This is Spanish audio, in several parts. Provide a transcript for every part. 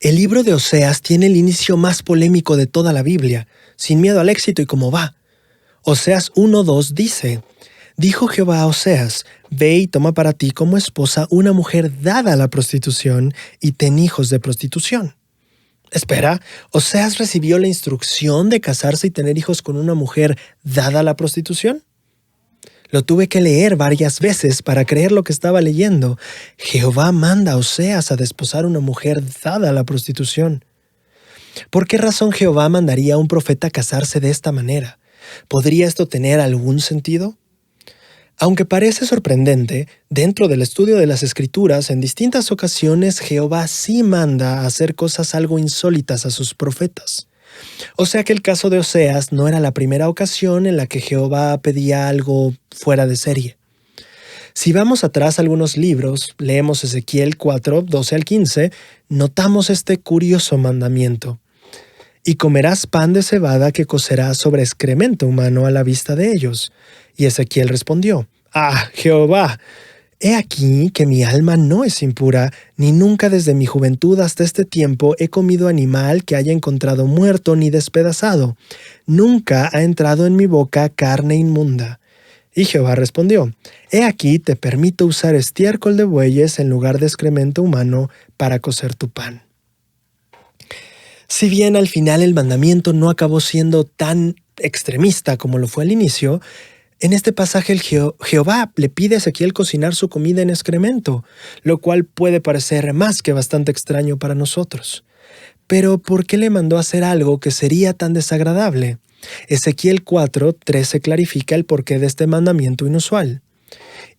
El libro de Oseas tiene el inicio más polémico de toda la Biblia, sin miedo al éxito y cómo va. Oseas 1:2 dice: Dijo Jehová a Oseas, ve y toma para ti como esposa una mujer dada a la prostitución y ten hijos de prostitución. Espera, ¿Oseas recibió la instrucción de casarse y tener hijos con una mujer dada a la prostitución? Lo tuve que leer varias veces para creer lo que estaba leyendo. Jehová manda a Oseas a desposar una mujer dada a la prostitución. ¿Por qué razón Jehová mandaría a un profeta a casarse de esta manera? ¿Podría esto tener algún sentido? Aunque parece sorprendente, dentro del estudio de las Escrituras, en distintas ocasiones Jehová sí manda a hacer cosas algo insólitas a sus profetas. O sea que el caso de Oseas no era la primera ocasión en la que Jehová pedía algo fuera de serie. Si vamos atrás a algunos libros, leemos Ezequiel 4:12-15, notamos este curioso mandamiento. Y comerás pan de cebada que cocerás sobre excremento humano a la vista de ellos. Y Ezequiel respondió: Jehová, he aquí que mi alma no es impura, ni nunca desde mi juventud hasta este tiempo he comido animal que haya encontrado muerto ni despedazado. Nunca ha entrado en mi boca carne inmunda. Y Jehová respondió: He aquí te permito usar estiércol de bueyes en lugar de excremento humano para cocer tu pan. Si bien al final el mandamiento no acabó siendo tan extremista como lo fue al inicio, en este pasaje Jehová le pide a Ezequiel cocinar su comida en excremento, lo cual puede parecer más que bastante extraño para nosotros. Pero ¿por qué le mandó a hacer algo que sería tan desagradable? Ezequiel 4:13 clarifica el porqué de este mandamiento inusual.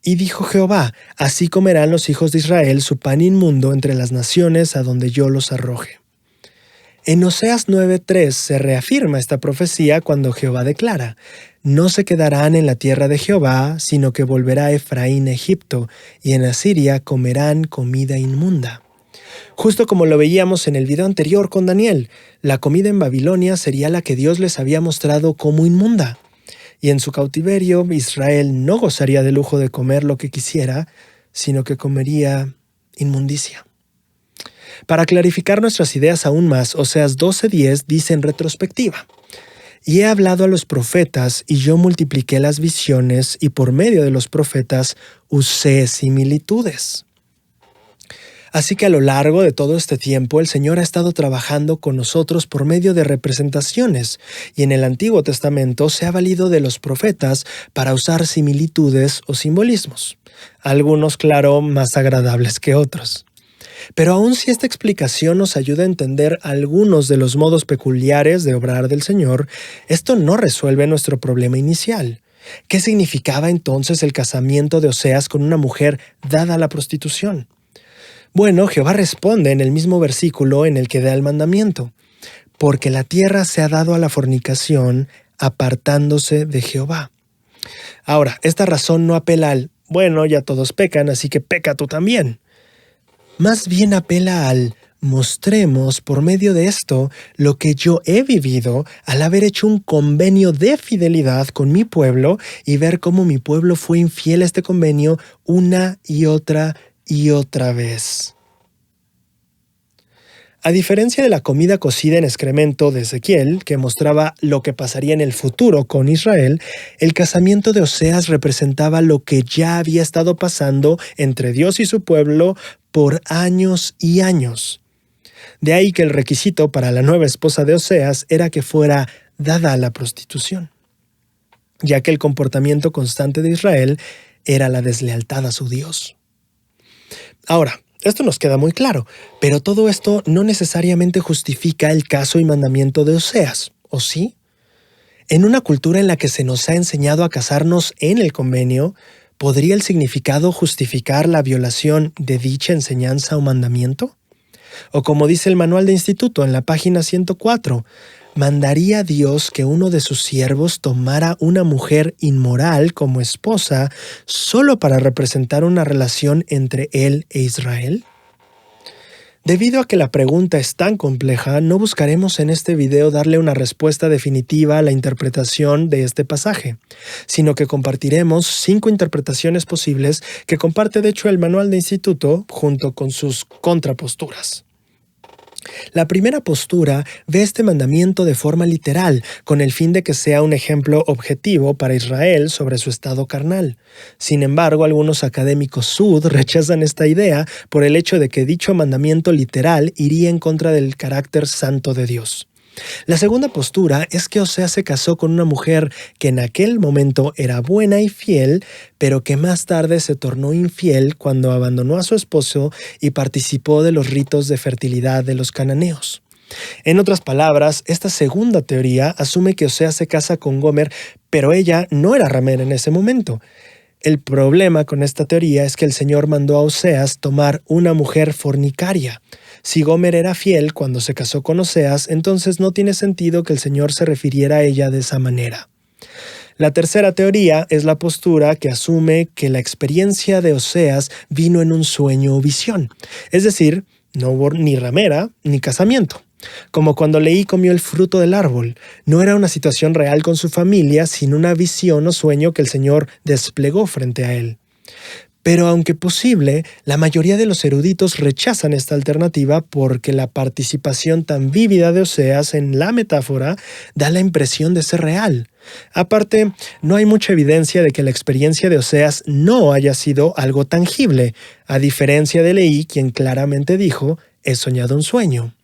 Y dijo Jehová: Así comerán los hijos de Israel su pan inmundo entre las naciones a donde yo los arroje. En Oseas 9:3 se reafirma esta profecía cuando Jehová declara: No se quedarán en la tierra de Jehová, sino que volverá Efraín a Egipto, y en Asiria comerán comida inmunda. Justo como lo veíamos en el video anterior con Daniel, la comida en Babilonia sería la que Dios les había mostrado como inmunda. Y en su cautiverio, Israel no gozaría del lujo de comer lo que quisiera, sino que comería inmundicia. Para clarificar nuestras ideas aún más, Oseas 12:10 dice en retrospectiva: Y he hablado a los profetas, y yo multipliqué las visiones, y por medio de los profetas usé similitudes. Así que a lo largo de todo este tiempo, el Señor ha estado trabajando con nosotros por medio de representaciones, y en el Antiguo Testamento se ha valido de los profetas para usar similitudes o simbolismos. Algunos, claro, más agradables que otros. Pero aun si esta explicación nos ayuda a entender algunos de los modos peculiares de obrar del Señor, esto no resuelve nuestro problema inicial. ¿Qué significaba entonces el casamiento de Oseas con una mujer dada a la prostitución? Bueno, Jehová responde en el mismo versículo en el que da el mandamiento: Porque la tierra se ha dado a la fornicación, apartándose de Jehová. Ahora, esta razón no apela al: bueno, ya todos pecan, así que peca tú también. Más bien apela al: mostremos por medio de esto lo que yo he vivido al haber hecho un convenio de fidelidad con mi pueblo y ver cómo mi pueblo fue infiel a este convenio una y otra vez. A diferencia de la comida cocida en excremento de Ezequiel, que mostraba lo que pasaría en el futuro con Israel, el casamiento de Oseas representaba lo que ya había estado pasando entre Dios y su pueblo por años y años. De ahí que el requisito para la nueva esposa de Oseas era que fuera dada a la prostitución, ya que el comportamiento constante de Israel era la deslealtad a su Dios. Ahora, esto nos queda muy claro, pero todo esto no necesariamente justifica el caso y mandamiento de Oseas, ¿o sí? En una cultura en la que se nos ha enseñado a casarnos en el convenio, ¿podría el significado justificar la violación de dicha enseñanza o mandamiento? O como dice el manual de instituto en la página 104, ¿mandaría Dios que uno de sus siervos tomara una mujer inmoral como esposa solo para representar una relación entre él e Israel? Debido a que la pregunta es tan compleja, no buscaremos en este video darle una respuesta definitiva a la interpretación de este pasaje, sino que compartiremos 5 interpretaciones posibles que comparte de hecho el manual de instituto junto con sus contraposturas. La primera postura ve este mandamiento de forma literal, con el fin de que sea un ejemplo objetivo para Israel sobre su estado carnal. Sin embargo, algunos académicos sud rechazan esta idea por el hecho de que dicho mandamiento literal iría en contra del carácter santo de Dios. La segunda postura es que Oseas se casó con una mujer que en aquel momento era buena y fiel, pero que más tarde se tornó infiel cuando abandonó a su esposo y participó de los ritos de fertilidad de los cananeos. En otras palabras, esta segunda teoría asume que Oseas se casa con Gomer, pero ella no era ramera en ese momento. El problema con esta teoría es que el Señor mandó a Oseas tomar una mujer fornicaria. Si Gomer era fiel cuando se casó con Oseas, entonces no tiene sentido que el Señor se refiriera a ella de esa manera. La tercera teoría es la postura que asume que la experiencia de Oseas vino en un sueño o visión, es decir, no hubo ni ramera ni casamiento. Como cuando Leí comió el fruto del árbol, no era una situación real con su familia, sino una visión o sueño que el Señor desplegó frente a él. Pero aunque posible, la mayoría de los eruditos rechazan esta alternativa porque la participación tan vívida de Oseas en la metáfora da la impresión de ser real. Aparte, no hay mucha evidencia de que la experiencia de Oseas no haya sido algo tangible, a diferencia de Leí, quien claramente dijo, «He soñado un sueño».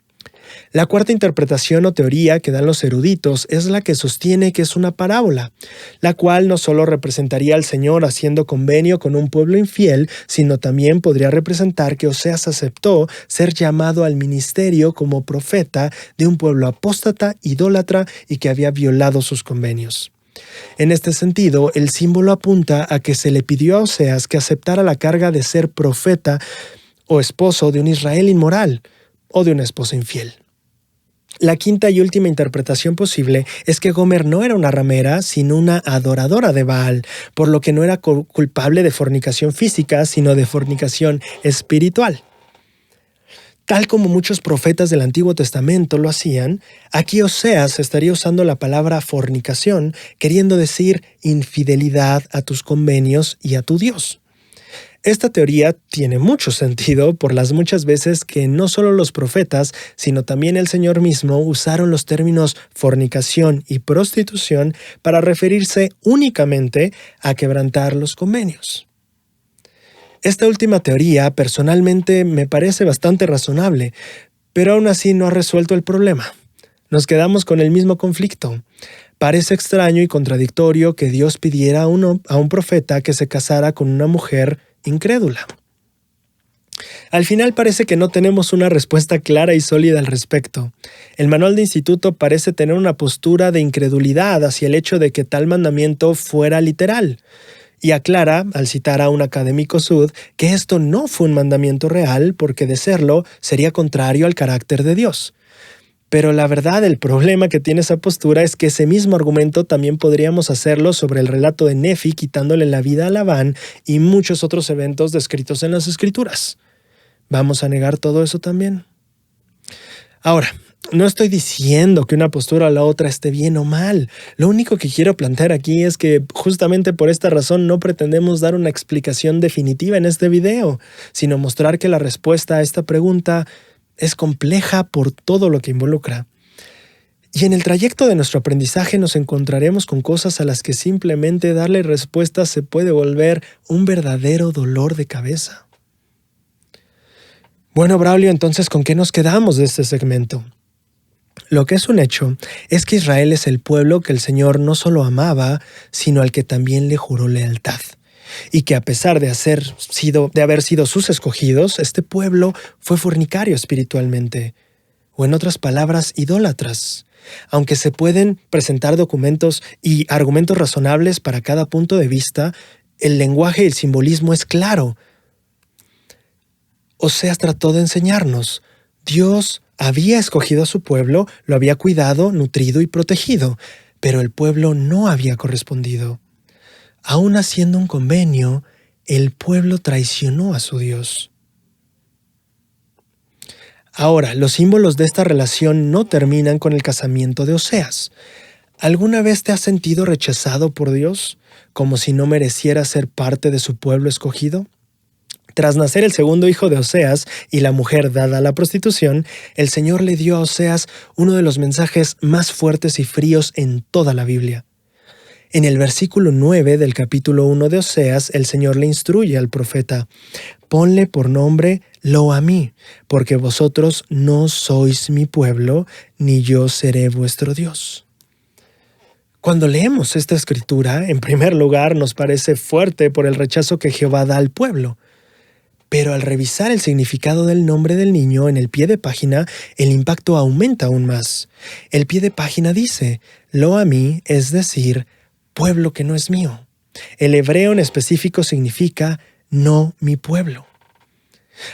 La cuarta interpretación o teoría que dan los eruditos es la que sostiene que es una parábola, la cual no solo representaría al Señor haciendo convenio con un pueblo infiel, sino también podría representar que Oseas aceptó ser llamado al ministerio como profeta de un pueblo apóstata, idólatra y que había violado sus convenios. En este sentido, el símbolo apunta a que se le pidió a Oseas que aceptara la carga de ser profeta o esposo de un Israel inmoral o de una esposa infiel. La quinta y última interpretación posible es que Gomer no era una ramera, sino una adoradora de Baal, por lo que no era culpable de fornicación física, sino de fornicación espiritual. Tal como muchos profetas del Antiguo Testamento lo hacían, aquí Oseas estaría usando la palabra fornicación, queriendo decir infidelidad a tus convenios y a tu Dios. Esta teoría tiene mucho sentido por las muchas veces que no solo los profetas, sino también el Señor mismo usaron los términos fornicación y prostitución para referirse únicamente a quebrantar los convenios. Esta última teoría personalmente me parece bastante razonable, pero aún así no ha resuelto el problema. Nos quedamos con el mismo conflicto. Parece extraño y contradictorio que Dios pidiera a un profeta que se casara con una mujer incrédula. Al final parece que no tenemos una respuesta clara y sólida al respecto. El manual de instituto parece tener una postura de incredulidad hacia el hecho de que tal mandamiento fuera literal, y aclara, al citar a un académico sud, que esto no fue un mandamiento real porque de serlo sería contrario al carácter de Dios. Pero la verdad, el problema que tiene esa postura es que ese mismo argumento también podríamos hacerlo sobre el relato de Nefi quitándole la vida a Labán y muchos otros eventos descritos en las Escrituras. ¿Vamos a negar todo eso también? Ahora, no estoy diciendo que una postura o la otra esté bien o mal. Lo único que quiero plantear aquí es que justamente por esta razón no pretendemos dar una explicación definitiva en este video, sino mostrar que la respuesta a esta pregunta es compleja por todo lo que involucra. Y en el trayecto de nuestro aprendizaje nos encontraremos con cosas a las que simplemente darle respuesta se puede volver un verdadero dolor de cabeza. Bueno, Braulio, entonces, ¿con qué nos quedamos de este segmento? Lo que es un hecho es que Israel es el pueblo que el Señor no solo amaba, sino al que también le juró lealtad. Y que a pesar de haber sido sus escogidos, este pueblo fue fornicario espiritualmente, o en otras palabras, idólatras. Aunque se pueden presentar documentos y argumentos razonables para cada punto de vista, el lenguaje y el simbolismo es claro. Oseas trató de enseñarnos. Dios había escogido a su pueblo, lo había cuidado, nutrido y protegido, pero el pueblo no había correspondido. Aún haciendo un convenio, el pueblo traicionó a su Dios. Ahora, los símbolos de esta relación no terminan con el casamiento de Oseas. ¿Alguna vez te has sentido rechazado por Dios, como si no merecieras ser parte de su pueblo escogido? Tras nacer el segundo hijo de Oseas y la mujer dada a la prostitución, el Señor le dio a Oseas uno de los mensajes más fuertes y fríos en toda la Biblia. En el versículo 9 del capítulo 1 de Oseas, el Señor le instruye al profeta: «Ponle por nombre Lo-Amí, porque vosotros no sois mi pueblo, ni yo seré vuestro Dios». Cuando leemos esta escritura, en primer lugar nos parece fuerte por el rechazo que Jehová da al pueblo. Pero al revisar el significado del nombre del niño en el pie de página, el impacto aumenta aún más. El pie de página dice: Lo-Amí, es decir, pueblo que no es mío. El hebreo en específico significa no mi pueblo.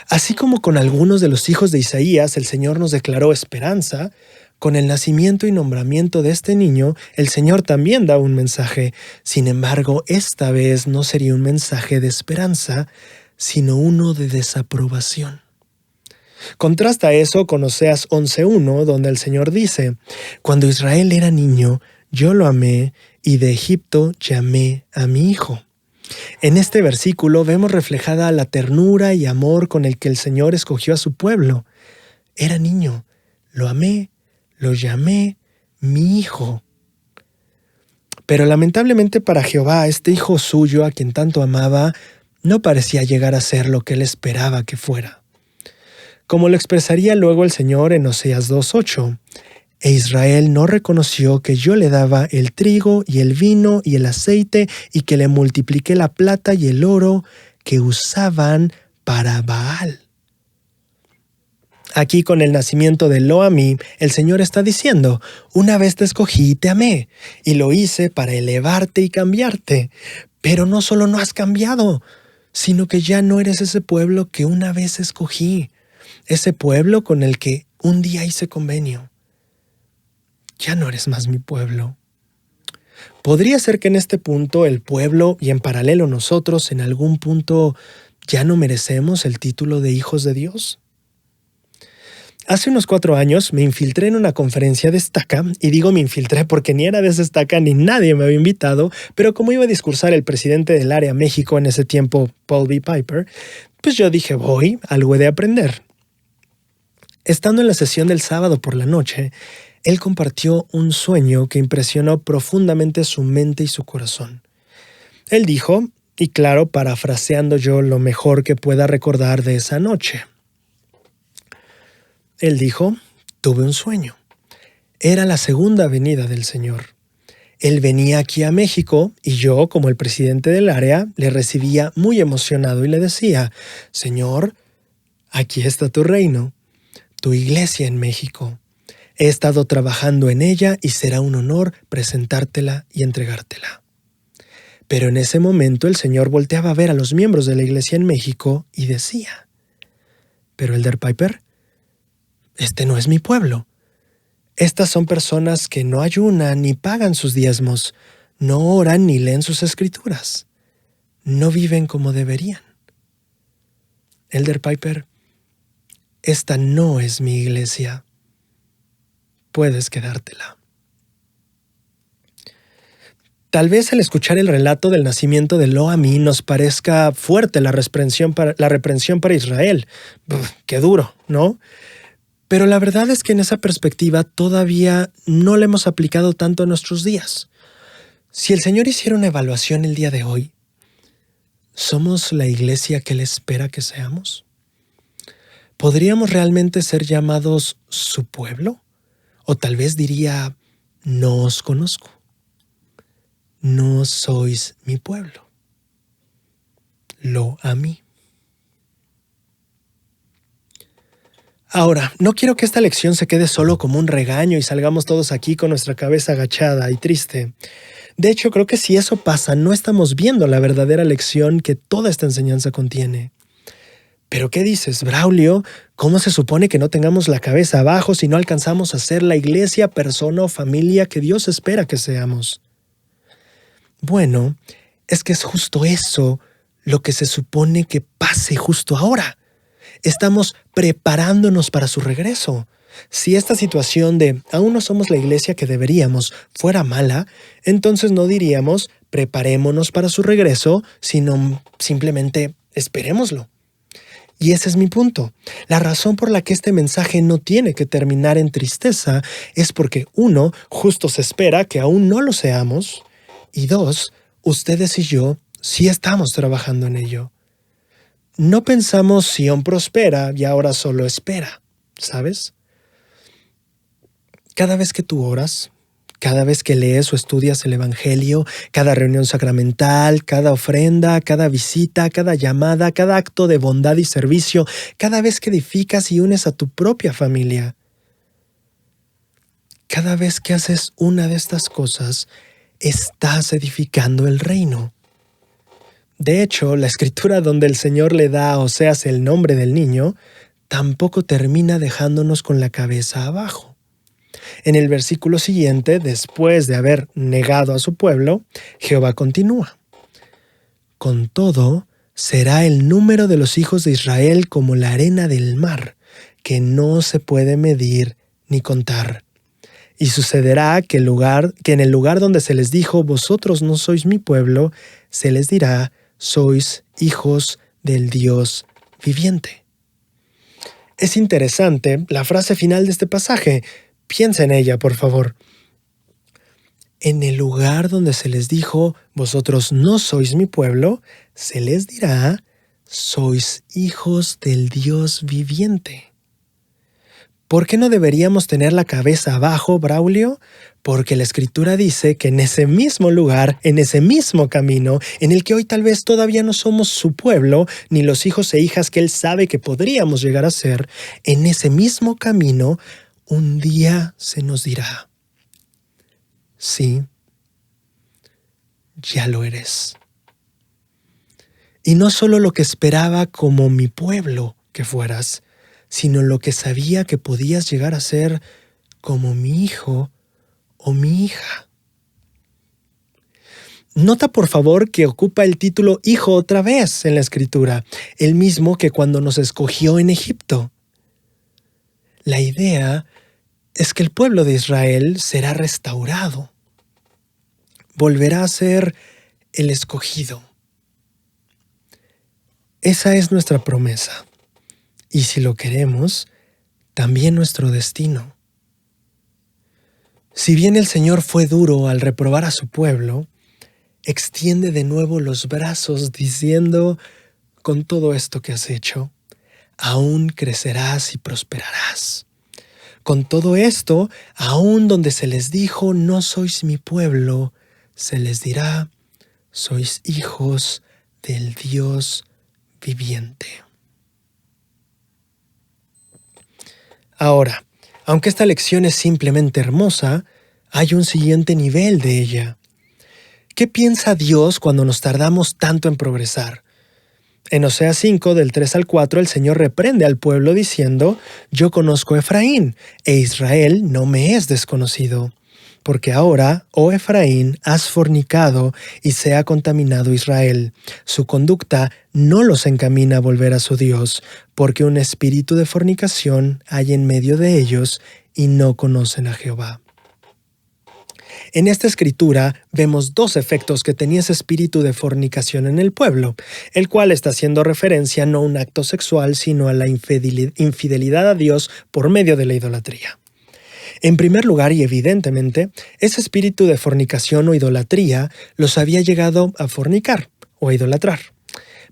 Así como con algunos de los hijos de Isaías el Señor nos declaró esperanza, con el nacimiento y nombramiento de este niño, el Señor también da un mensaje. Sin embargo, esta vez no sería un mensaje de esperanza, sino uno de desaprobación. Contrasta eso con Oseas 11:1, donde el Señor dice: «Cuando Israel era niño, yo lo amé, y de Egipto llamé a mi hijo». En este versículo vemos reflejada la ternura y amor con el que el Señor escogió a su pueblo. Era niño, lo amé, lo llamé mi hijo. Pero lamentablemente para Jehová, este hijo suyo a quien tanto amaba, no parecía llegar a ser lo que él esperaba que fuera. Como lo expresaría luego el Señor en Oseas 2:8, «E Israel no reconoció que yo le daba el trigo y el vino y el aceite y que le multipliqué la plata y el oro que usaban para Baal». Aquí con el nacimiento de Lo-Amí, el Señor está diciendo: «Una vez te escogí y te amé, y lo hice para elevarte y cambiarte. Pero no solo no has cambiado, sino que ya no eres ese pueblo que una vez escogí, ese pueblo con el que un día hice convenio. Ya no eres más mi pueblo». ¿Podría ser que en este punto el pueblo y en paralelo nosotros en algún punto ya no merecemos el título de hijos de Dios? Hace unos 4 años me infiltré en una conferencia de Estaca, y digo me infiltré porque ni era de esa Estaca ni nadie me había invitado, pero como iba a discursar el presidente del área México en ese tiempo, Paul B. Piper, pues yo dije voy, algo he de aprender. Estando en la sesión del sábado por la noche, él compartió un sueño que impresionó profundamente su mente y su corazón. Él dijo, y claro, parafraseando yo lo mejor que pueda recordar de esa noche. Él dijo: «Tuve un sueño. Era la segunda venida del Señor. Él venía aquí a México y yo, como el presidente del área, le recibía muy emocionado y le decía: Señor, aquí está tu reino, tu iglesia en México. He estado trabajando en ella y será un honor presentártela y entregártela». Pero en ese momento el Señor volteaba a ver a los miembros de la iglesia en México y decía: «Pero Elder Piper, este no es mi pueblo. Estas son personas que no ayunan ni pagan sus diezmos, no oran ni leen sus escrituras. No viven como deberían. Elder Piper, esta no es mi iglesia. Puedes quedártela». Tal vez al escuchar el relato del nacimiento de Lo-Amí nos parezca fuerte la reprensión para Israel. Qué duro, ¿no? Pero la verdad es que en esa perspectiva todavía no la hemos aplicado tanto en nuestros días. Si el Señor hiciera una evaluación el día de hoy, ¿somos la iglesia que Él espera que seamos? ¿Podríamos realmente ser llamados su pueblo? O tal vez diría: no os conozco. No sois mi pueblo. Lo-Amí. Ahora, no quiero que esta lección se quede solo como un regaño y salgamos todos aquí con nuestra cabeza agachada y triste. De hecho, creo que si eso pasa, no estamos viendo la verdadera lección que toda esta enseñanza contiene. ¿Pero qué dices, Braulio? ¿Cómo se supone que no tengamos la cabeza abajo si no alcanzamos a ser la iglesia, persona o familia que Dios espera que seamos? Bueno, es que es justo eso lo que se supone que pase justo ahora. Estamos preparándonos para su regreso. Si esta situación de aún no somos la iglesia que deberíamos fuera mala, entonces no diríamos preparémonos para su regreso, sino simplemente esperémoslo. Y ese es mi punto. La razón por la que este mensaje no tiene que terminar en tristeza es porque, uno, justo se espera que aún no lo seamos, y dos, ustedes y yo sí estamos trabajando en ello. No pensamos Sión prospera y ahora solo espera, ¿sabes? Cada vez que tú oras, cada vez que lees o estudias el Evangelio, cada reunión sacramental, cada ofrenda, cada visita, cada llamada, cada acto de bondad y servicio, cada vez que edificas y unes a tu propia familia, cada vez que haces una de estas cosas, estás edificando el reino. De hecho, la escritura donde el Señor le da a Oseas el nombre del niño, tampoco termina dejándonos con la cabeza abajo. En el versículo siguiente, después de haber negado a su pueblo, Jehová continúa. Con todo, será el número de los hijos de Israel como la arena del mar, que no se puede medir ni contar. Y sucederá que en el lugar donde se les dijo, vosotros no sois mi pueblo, se les dirá, sois hijos del Dios viviente. Es interesante la frase final de este pasaje. Piensa en ella, por favor. En el lugar donde se les dijo, vosotros no sois mi pueblo, se les dirá, sois hijos del Dios viviente. ¿Por qué no deberíamos tener la cabeza abajo, Braulio? Porque la Escritura dice que en ese mismo lugar, en ese mismo camino, en el que hoy tal vez todavía no somos su pueblo, ni los hijos e hijas que Él sabe que podríamos llegar a ser, en ese mismo camino, un día se nos dirá, sí, ya lo eres. Y no solo lo que esperaba como mi pueblo que fueras, sino lo que sabía que podías llegar a ser como mi hijo o mi hija. Nota por favor que ocupa el título hijo otra vez en la Escritura, el mismo que cuando nos escogió en Egipto. La idea es que el pueblo de Israel será restaurado. Volverá a ser el escogido. Esa es nuestra promesa. Y si lo queremos, también nuestro destino. Si bien el Señor fue duro al reprobar a su pueblo, extiende de nuevo los brazos diciendo, con todo esto que has hecho, aún crecerás y prosperarás. Con todo esto, aún donde se les dijo, no sois mi pueblo, se les dirá, sois hijos del Dios viviente. Ahora, aunque esta lección es simplemente hermosa, hay un siguiente nivel de ella. ¿Qué piensa Dios cuando nos tardamos tanto en progresar? En Oseas 5, del 3 al 4, el Señor reprende al pueblo diciendo, yo conozco a Efraín, e Israel no me es desconocido. Porque ahora, oh Efraín, has fornicado y se ha contaminado Israel. Su conducta no los encamina a volver a su Dios, porque un espíritu de fornicación hay en medio de ellos y no conocen a Jehová. En esta escritura vemos dos efectos que tenía ese espíritu de fornicación en el pueblo, el cual está haciendo referencia no a un acto sexual, sino a la infidelidad a Dios por medio de la idolatría. En primer lugar, y evidentemente, ese espíritu de fornicación o idolatría los había llegado a fornicar o a idolatrar.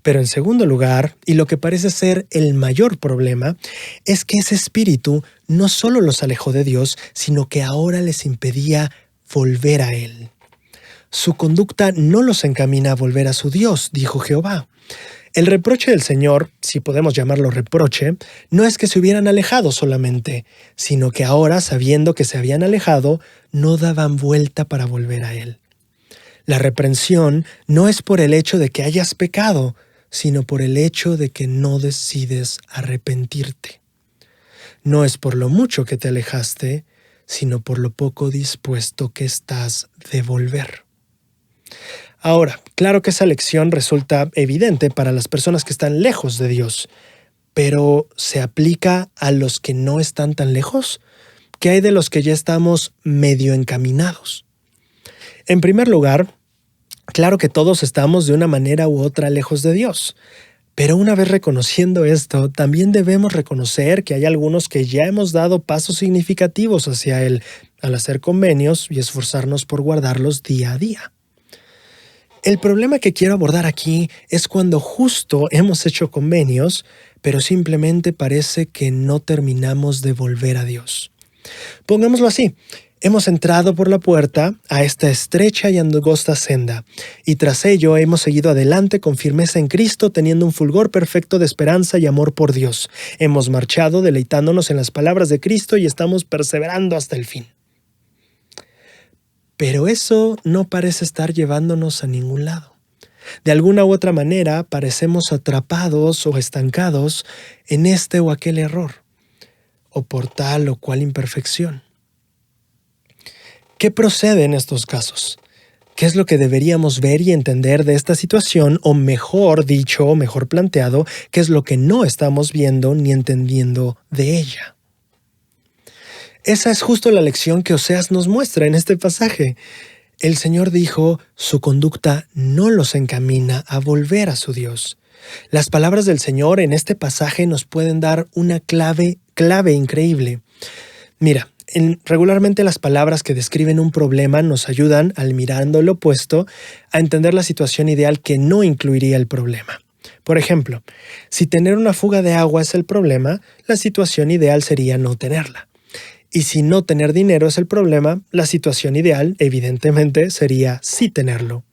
Pero en segundo lugar, y lo que parece ser el mayor problema, es que ese espíritu no solo los alejó de Dios, sino que ahora les impedía volver a Él. Su conducta no los encamina a volver a su Dios, dijo Jehová. El reproche del Señor, si podemos llamarlo reproche, no es que se hubieran alejado solamente, sino que ahora, sabiendo que se habían alejado, no daban vuelta para volver a Él. La reprensión no es por el hecho de que hayas pecado, sino por el hecho de que no decides arrepentirte. No es por lo mucho que te alejaste, sino por lo poco dispuesto que estás de volver. Ahora, claro que esa lección resulta evidente para las personas que están lejos de Dios, pero ¿se aplica a los que no están tan lejos? ¿Qué hay de los que ya estamos medio encaminados? En primer lugar, claro que todos estamos de una manera u otra lejos de Dios, Pero una vez reconociendo esto, también debemos reconocer que hay algunos que ya hemos dado pasos significativos hacia Él al hacer convenios y esforzarnos por guardarlos día a día. El problema que quiero abordar aquí es cuando justo hemos hecho convenios, pero simplemente parece que no terminamos de volver a Dios. Pongámoslo así. Hemos entrado por la puerta a esta estrecha y angosta senda, y tras ello hemos seguido adelante con firmeza en Cristo, teniendo un fulgor perfecto de esperanza y amor por Dios. Hemos marchado deleitándonos en las palabras de Cristo y estamos perseverando hasta el fin. Pero eso no parece estar llevándonos a ningún lado. De alguna u otra manera parecemos atrapados o estancados en este o aquel error, o por tal o cual imperfección. ¿Qué procede en estos casos? ¿Qué es lo que deberíamos ver y entender de esta situación? O mejor dicho, o mejor planteado, ¿qué es lo que no estamos viendo ni entendiendo de ella? Esa es justo la lección que Oseas nos muestra en este pasaje. El Señor dijo, su conducta no los encamina a volver a su Dios. Las palabras del Señor en este pasaje nos pueden dar una clave increíble. Mira, regularmente las palabras que describen un problema nos ayudan, al mirando lo opuesto, a entender la situación ideal que no incluiría el problema. Por ejemplo, si tener una fuga de agua es el problema, la situación ideal sería no tenerla. Y si no tener dinero es el problema, la situación ideal, evidentemente, sería sí tenerlo.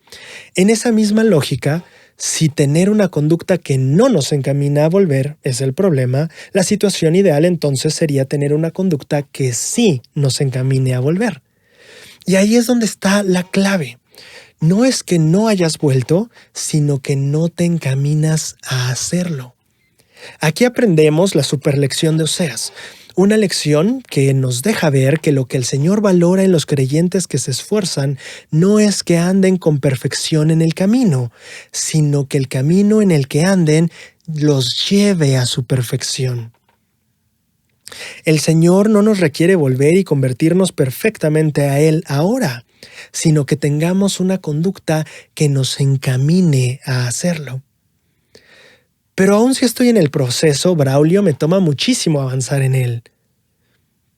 En esa misma lógica, si tener una conducta que no nos encamina a volver es el problema, la situación ideal entonces sería tener una conducta que sí nos encamine a volver. Y ahí es donde está la clave. No es que no hayas vuelto, sino que no te encaminas a hacerlo. Aquí aprendemos la superlección de Oseas. Una lección que nos deja ver que lo que el Señor valora en los creyentes que se esfuerzan no es que anden con perfección en el camino, sino que el camino en el que anden los lleve a su perfección. El Señor no nos requiere volver y convertirnos perfectamente a Él ahora, sino que tengamos una conducta que nos encamine a hacerlo. Pero aun si estoy en el proceso, Braulio, me toma muchísimo avanzar en él.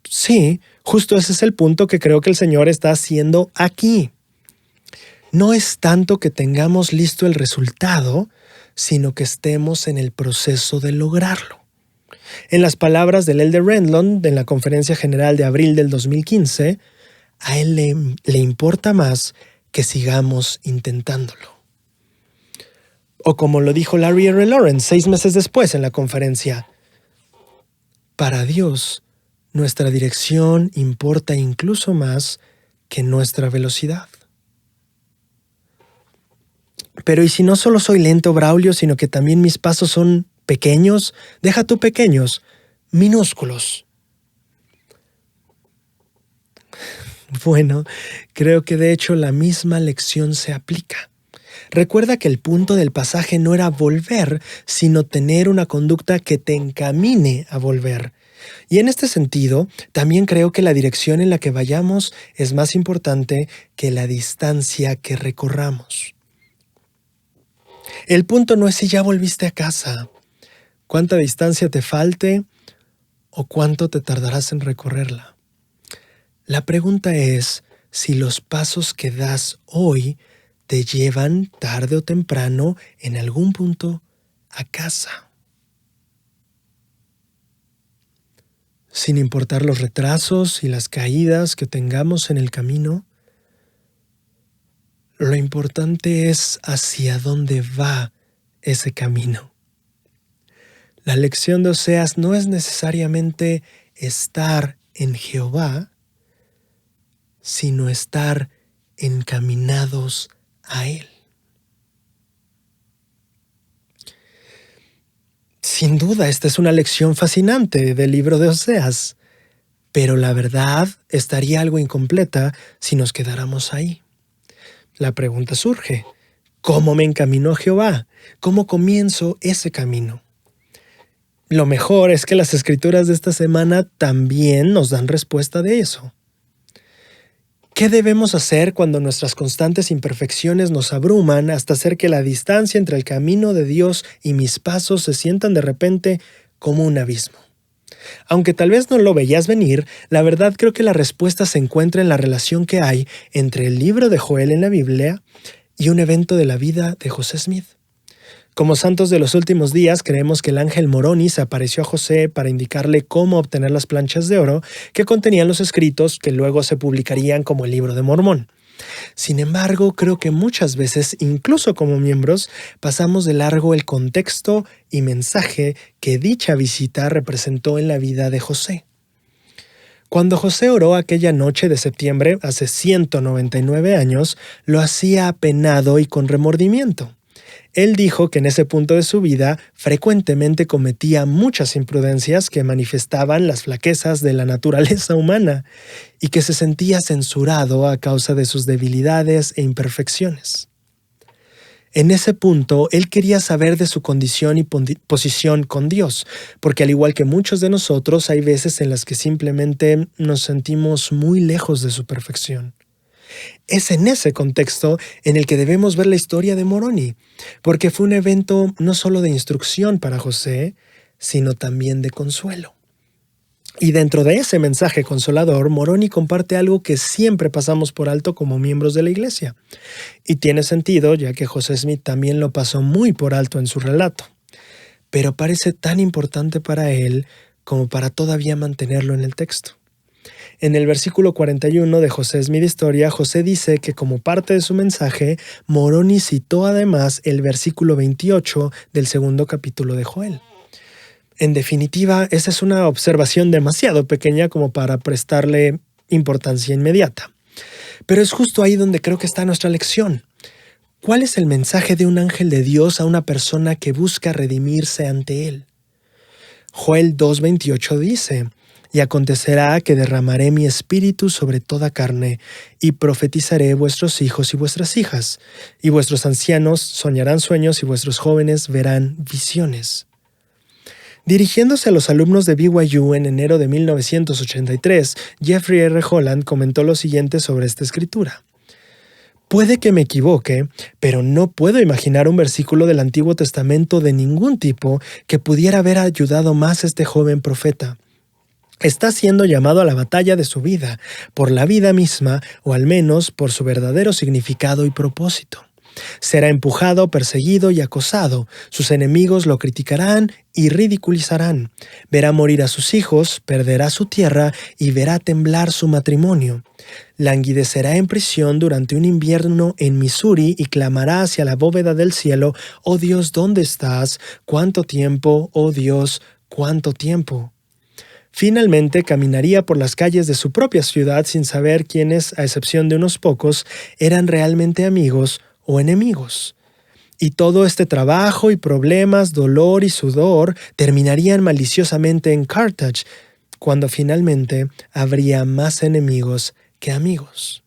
Sí, justo ese es el punto que creo que el Señor está haciendo aquí. No es tanto que tengamos listo el resultado, sino que estemos en el proceso de lograrlo. En las palabras del Elder Renlund, en la Conferencia General de abril del 2015, a él le importa más que sigamos intentándolo. O como lo dijo Larry R. Lawrence 6 meses después en la conferencia, para Dios, nuestra dirección importa incluso más que nuestra velocidad. Pero ¿y si no solo soy lento, Braulio, sino que también mis pasos son pequeños? Deja tú pequeños, minúsculos. Bueno, creo que de hecho la misma lección se aplica. Recuerda que el punto del pasaje no era volver, sino tener una conducta que te encamine a volver. Y en este sentido, también creo que la dirección en la que vayamos es más importante que la distancia que recorramos. El punto no es si ya volviste a casa, cuánta distancia te falte o cuánto te tardarás en recorrerla. La pregunta es si los pasos que das hoy te llevan tarde o temprano en algún punto a casa. Sin importar los retrasos y las caídas que tengamos en el camino, lo importante es hacia dónde va ese camino. La lección de Oseas no es necesariamente estar en Jehová, sino estar encaminados a Él. Sin duda, esta es una lección fascinante del libro de Oseas, pero la verdad estaría algo incompleta si nos quedáramos ahí. La pregunta surge, ¿cómo me encamino a Jehová? ¿Cómo comienzo ese camino? Lo mejor es que las escrituras de esta semana también nos dan respuesta de eso. ¿Qué debemos hacer cuando nuestras constantes imperfecciones nos abruman hasta hacer que la distancia entre el camino de Dios y mis pasos se sientan de repente como un abismo? Aunque tal vez no lo veías venir, la verdad creo que la respuesta se encuentra en la relación que hay entre el libro de Joel en la Biblia y un evento de la vida de José Smith. Como santos de los últimos días, creemos que el ángel Moroni se apareció a José para indicarle cómo obtener las planchas de oro que contenían los escritos que luego se publicarían como el Libro de Mormón. Sin embargo, creo que muchas veces, incluso como miembros, pasamos de largo el contexto y mensaje que dicha visita representó en la vida de José. Cuando José oró aquella noche de septiembre, hace 199 años, lo hacía apenado y con remordimiento. Él dijo que en ese punto de su vida frecuentemente cometía muchas imprudencias que manifestaban las flaquezas de la naturaleza humana y que se sentía censurado a causa de sus debilidades e imperfecciones. En ese punto, él quería saber de su condición y posición con Dios, porque al igual que muchos de nosotros, hay veces en las que simplemente nos sentimos muy lejos de su perfección. Es en ese contexto en el que debemos ver la historia de Moroni, porque fue un evento no solo de instrucción para José, sino también de consuelo. Y dentro de ese mensaje consolador, Moroni comparte algo que siempre pasamos por alto como miembros de la iglesia. Y tiene sentido, ya que José Smith también lo pasó muy por alto en su relato. Pero parece tan importante para él como para todavía mantenerlo en el texto. En el versículo 41 de José Smith Historia, José dice que como parte de su mensaje, Moroni citó además el versículo 28 del segundo capítulo de Joel. En definitiva, esa es una observación demasiado pequeña como para prestarle importancia inmediata. Pero es justo ahí donde creo que está nuestra lección. ¿Cuál es el mensaje de un ángel de Dios a una persona que busca redimirse ante él? Joel 2:28 dice: «Y acontecerá que derramaré mi espíritu sobre toda carne, y profetizaré vuestros hijos y vuestras hijas, y vuestros ancianos soñarán sueños y vuestros jóvenes verán visiones». Dirigiéndose a los alumnos de BYU en enero de 1983, Jeffrey R. Holland comentó lo siguiente sobre esta escritura. Puede que me equivoque, pero no puedo imaginar un versículo del Antiguo Testamento de ningún tipo que pudiera haber ayudado más a este joven profeta. Está siendo llamado a la batalla de su vida, por la vida misma, o al menos por su verdadero significado y propósito. Será empujado, perseguido y acosado. Sus enemigos lo criticarán y ridiculizarán. Verá morir a sus hijos, perderá su tierra y verá temblar su matrimonio. Languidecerá en prisión durante un invierno en Missouri y clamará hacia la bóveda del cielo: «Oh Dios, ¿dónde estás? ¿Cuánto tiempo? Oh Dios, ¿cuánto tiempo?». Finalmente caminaría por las calles de su propia ciudad sin saber quiénes, a excepción de unos pocos, eran realmente amigos o enemigos. Y todo este trabajo y problemas, dolor y sudor terminarían maliciosamente en Carthage, cuando finalmente habría más enemigos que amigos.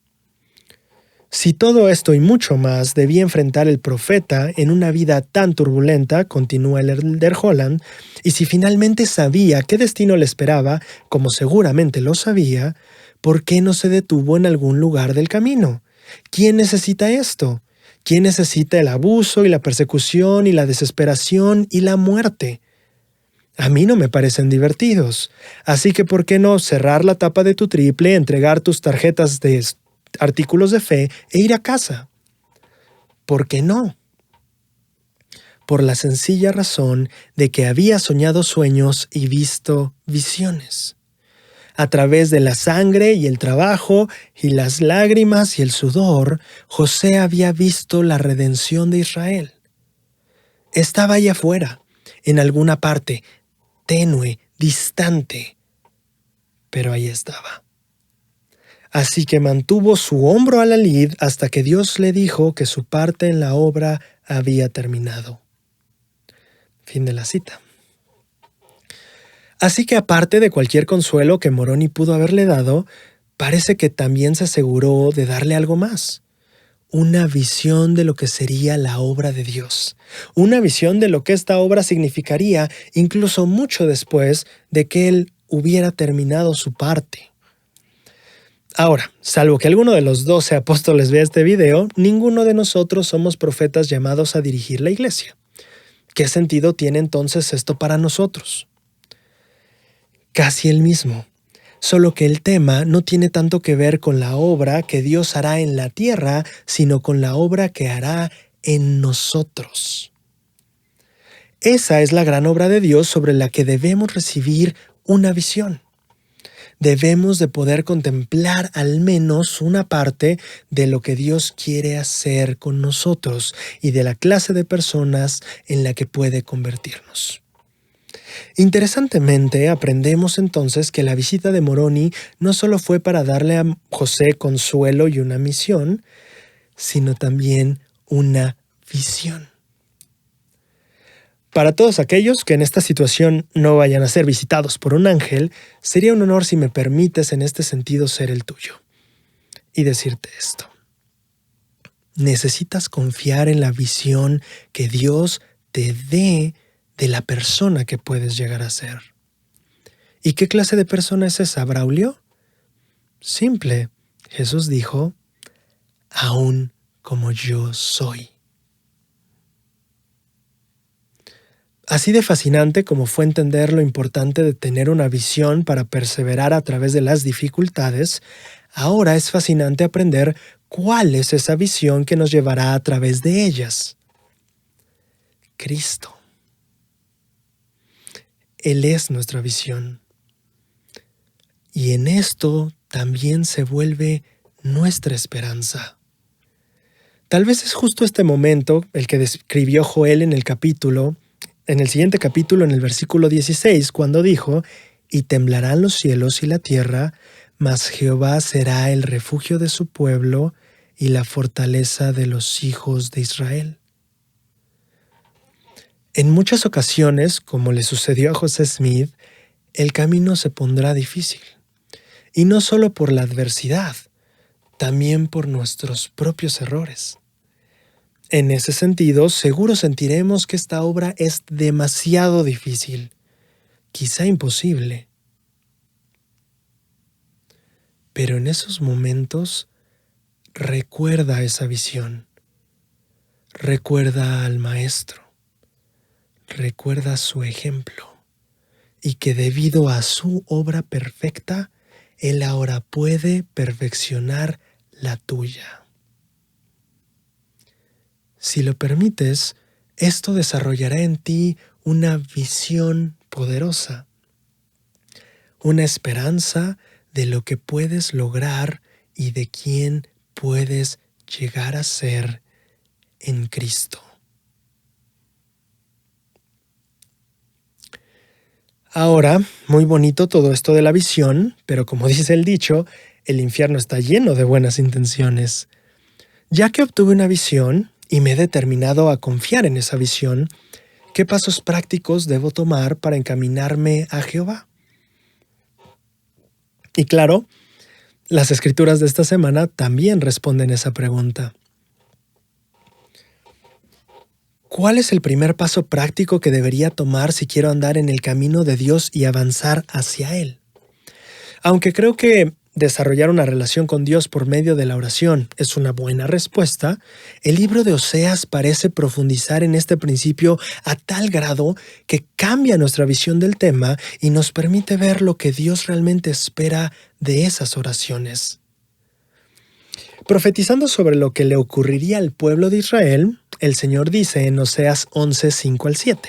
Si todo esto y mucho más debía enfrentar el profeta en una vida tan turbulenta, continúa el elder Holland, y si finalmente sabía qué destino le esperaba, como seguramente lo sabía, ¿por qué no se detuvo en algún lugar del camino? ¿Quién necesita esto? ¿Quién necesita el abuso y la persecución y la desesperación y la muerte? A mí no me parecen divertidos. Así que ¿por qué no cerrar la tapa de tu triple, entregar tus tarjetas de artículos de fe e ir a casa? ¿Por qué no? Por la sencilla razón de que había soñado sueños y visto visiones. A través de la sangre y el trabajo y las lágrimas y el sudor, José había visto la redención de Israel. Estaba allá afuera, en alguna parte, tenue, distante, pero ahí estaba. Así que mantuvo su hombro a la lid hasta que Dios le dijo que su parte en la obra había terminado. Fin de la cita. Así que aparte de cualquier consuelo que Moroni pudo haberle dado, parece que también se aseguró de darle algo más. Una visión de lo que sería la obra de Dios. Una visión de lo que esta obra significaría incluso mucho después de que él hubiera terminado su parte. Ahora, salvo que alguno de los 12 apóstoles vea este video, ninguno de nosotros somos profetas llamados a dirigir la iglesia. ¿Qué sentido tiene entonces esto para nosotros? Casi el mismo, solo que el tema no tiene tanto que ver con la obra que Dios hará en la tierra, sino con la obra que hará en nosotros. Esa es la gran obra de Dios sobre la que debemos recibir una visión. Debemos de poder contemplar al menos una parte de lo que Dios quiere hacer con nosotros y de la clase de personas en la que puede convertirnos. Interesantemente, aprendemos entonces que la visita de Moroni no solo fue para darle a José consuelo y una misión, sino también una visión. Para todos aquellos que en esta situación no vayan a ser visitados por un ángel, sería un honor si me permites en este sentido ser el tuyo y decirte esto. Necesitas confiar en la visión que Dios te dé de la persona que puedes llegar a ser. ¿Y qué clase de persona es esa, Braulio? Simple. Jesús dijo, aún como yo soy. Así de fascinante como fue entender lo importante de tener una visión para perseverar a través de las dificultades, ahora es fascinante aprender cuál es esa visión que nos llevará a través de ellas. Cristo. Él es nuestra visión. Y en esto también se vuelve nuestra esperanza. Tal vez es justo este momento el que describió Joel en el siguiente capítulo, en el versículo 16, cuando dijo, «Y temblarán los cielos y la tierra, mas Jehová será el refugio de su pueblo y la fortaleza de los hijos de Israel». En muchas ocasiones, como le sucedió a José Smith, el camino se pondrá difícil. Y no solo por la adversidad, también por nuestros propios errores. En ese sentido, seguro sentiremos que esta obra es demasiado difícil, quizá imposible. Pero en esos momentos, recuerda esa visión. Recuerda al Maestro. Recuerda su ejemplo. Y que debido a su obra perfecta, Él ahora puede perfeccionar la tuya. Si lo permites, esto desarrollará en ti una visión poderosa, una esperanza de lo que puedes lograr y de quién puedes llegar a ser en Cristo. Ahora, muy bonito todo esto de la visión, pero como dice el dicho, el infierno está lleno de buenas intenciones. Ya que obtuve una visión y me he determinado a confiar en esa visión, ¿qué pasos prácticos debo tomar para encaminarme a Jehová? Y claro, las escrituras de esta semana también responden esa pregunta. ¿Cuál es el primer paso práctico que debería tomar si quiero andar en el camino de Dios y avanzar hacia Él? Aunque creo que desarrollar una relación con Dios por medio de la oración es una buena respuesta, el libro de Oseas parece profundizar en este principio a tal grado que cambia nuestra visión del tema y nos permite ver lo que Dios realmente espera de esas oraciones. Profetizando sobre lo que le ocurriría al pueblo de Israel, el Señor dice en Oseas 11, 5 al 7.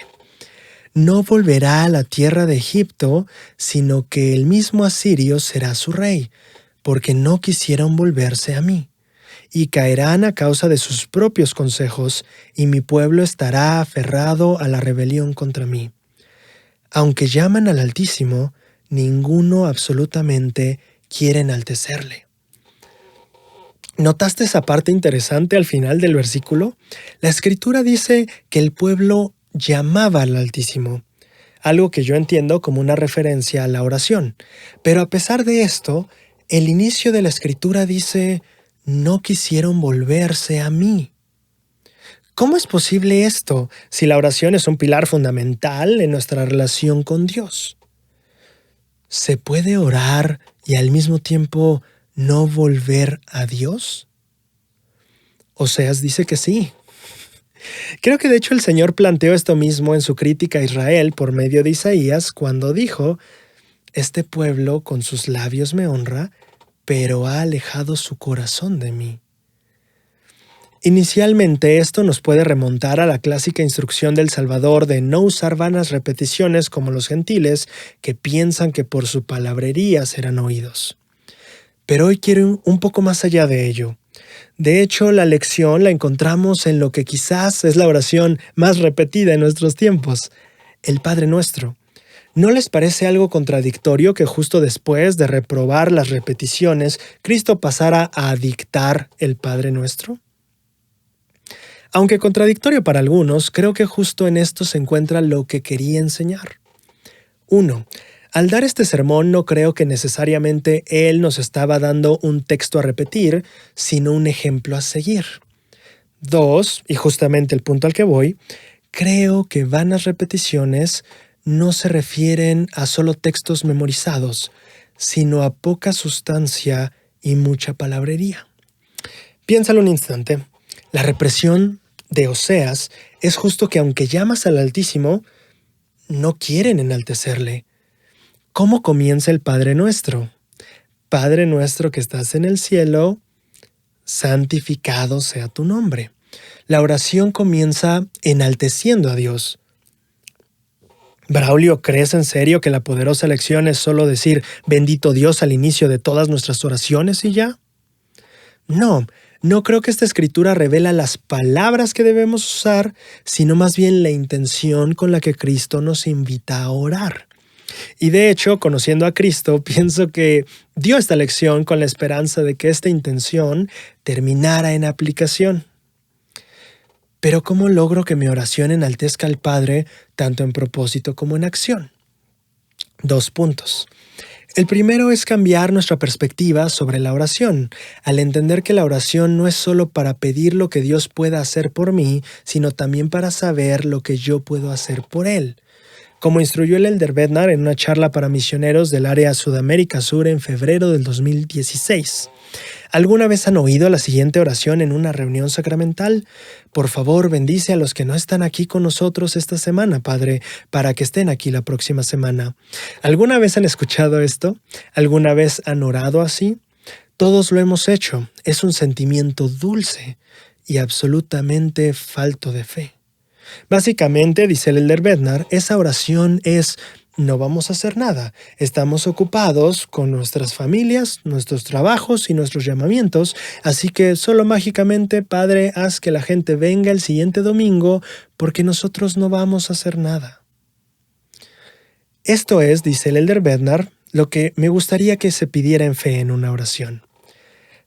No volverá a la tierra de Egipto, sino que el mismo asirio será su rey, porque no quisieron volverse a mí. Y caerán a causa de sus propios consejos, y mi pueblo estará aferrado a la rebelión contra mí. Aunque llaman al Altísimo, ninguno absolutamente quiere enaltecerle. ¿Notaste esa parte interesante al final del versículo? La Escritura dice que el pueblo llamaba al Altísimo, algo que yo entiendo como una referencia a la oración. Pero a pesar de esto, el inicio de la Escritura dice, no quisieron volverse a mí. ¿Cómo es posible esto si la oración es un pilar fundamental en nuestra relación con Dios? ¿Se puede orar y al mismo tiempo no volver a Dios? Oseas dice que sí. Creo que de hecho el Señor planteó esto mismo en su crítica a Israel por medio de Isaías cuando dijo: este pueblo con sus labios me honra, pero ha alejado su corazón de mí. Inicialmente esto nos puede remontar a la clásica instrucción del Salvador de no usar vanas repeticiones como los gentiles que piensan que por su palabrería serán oídos. Pero hoy quiero ir un poco más allá de ello. De hecho, la lección la encontramos en lo que quizás es la oración más repetida en nuestros tiempos, el Padre Nuestro. ¿No les parece algo contradictorio que justo después de reprobar las repeticiones, Cristo pasara a dictar el Padre Nuestro? Aunque contradictorio para algunos, creo que justo en esto se encuentra lo que quería enseñar. 1. Al dar este sermón no creo que necesariamente Él nos estaba dando un texto a repetir, sino un ejemplo a seguir. 2, y justamente el punto al que voy, creo que vanas repeticiones no se refieren a solo textos memorizados, sino a poca sustancia y mucha palabrería. Piénsalo un instante. La represión de Oseas es justo que aunque llamas al Altísimo, no quieren enaltecerle. ¿Cómo comienza el Padre Nuestro? Padre nuestro que estás en el cielo, santificado sea tu nombre. La oración comienza enalteciendo a Dios. Braulio, ¿crees en serio que la poderosa lección es solo decir bendito Dios al inicio de todas nuestras oraciones y ya? No creo que esta escritura revela las palabras que debemos usar, sino más bien la intención con la que Cristo nos invita a orar. Y de hecho, conociendo a Cristo, pienso que dio esta lección con la esperanza de que esta intención terminara en aplicación. Pero ¿cómo logro que mi oración enaltezca al Padre tanto en propósito como en acción? 2 puntos. El primero es cambiar nuestra perspectiva sobre la oración, al entender que la oración no es solo para pedir lo que Dios pueda hacer por mí, sino también para saber lo que yo puedo hacer por Él. Como instruyó el Elder Bednar en una charla para misioneros del área Sudamérica Sur en febrero del 2016. ¿Alguna vez han oído la siguiente oración en una reunión sacramental? Por favor, bendice a los que no están aquí con nosotros esta semana, Padre, para que estén aquí la próxima semana. ¿Alguna vez han escuchado esto? ¿Alguna vez han orado así? Todos lo hemos hecho. Es un sentimiento dulce y absolutamente falto de fe. Básicamente, dice el Elder Bednar, esa oración es: no vamos a hacer nada, estamos ocupados con nuestras familias, nuestros trabajos y nuestros llamamientos, así que solo mágicamente, Padre, haz que la gente venga el siguiente domingo porque nosotros no vamos a hacer nada. Esto es, dice el Elder Bednar, lo que me gustaría que se pidiera en fe en una oración.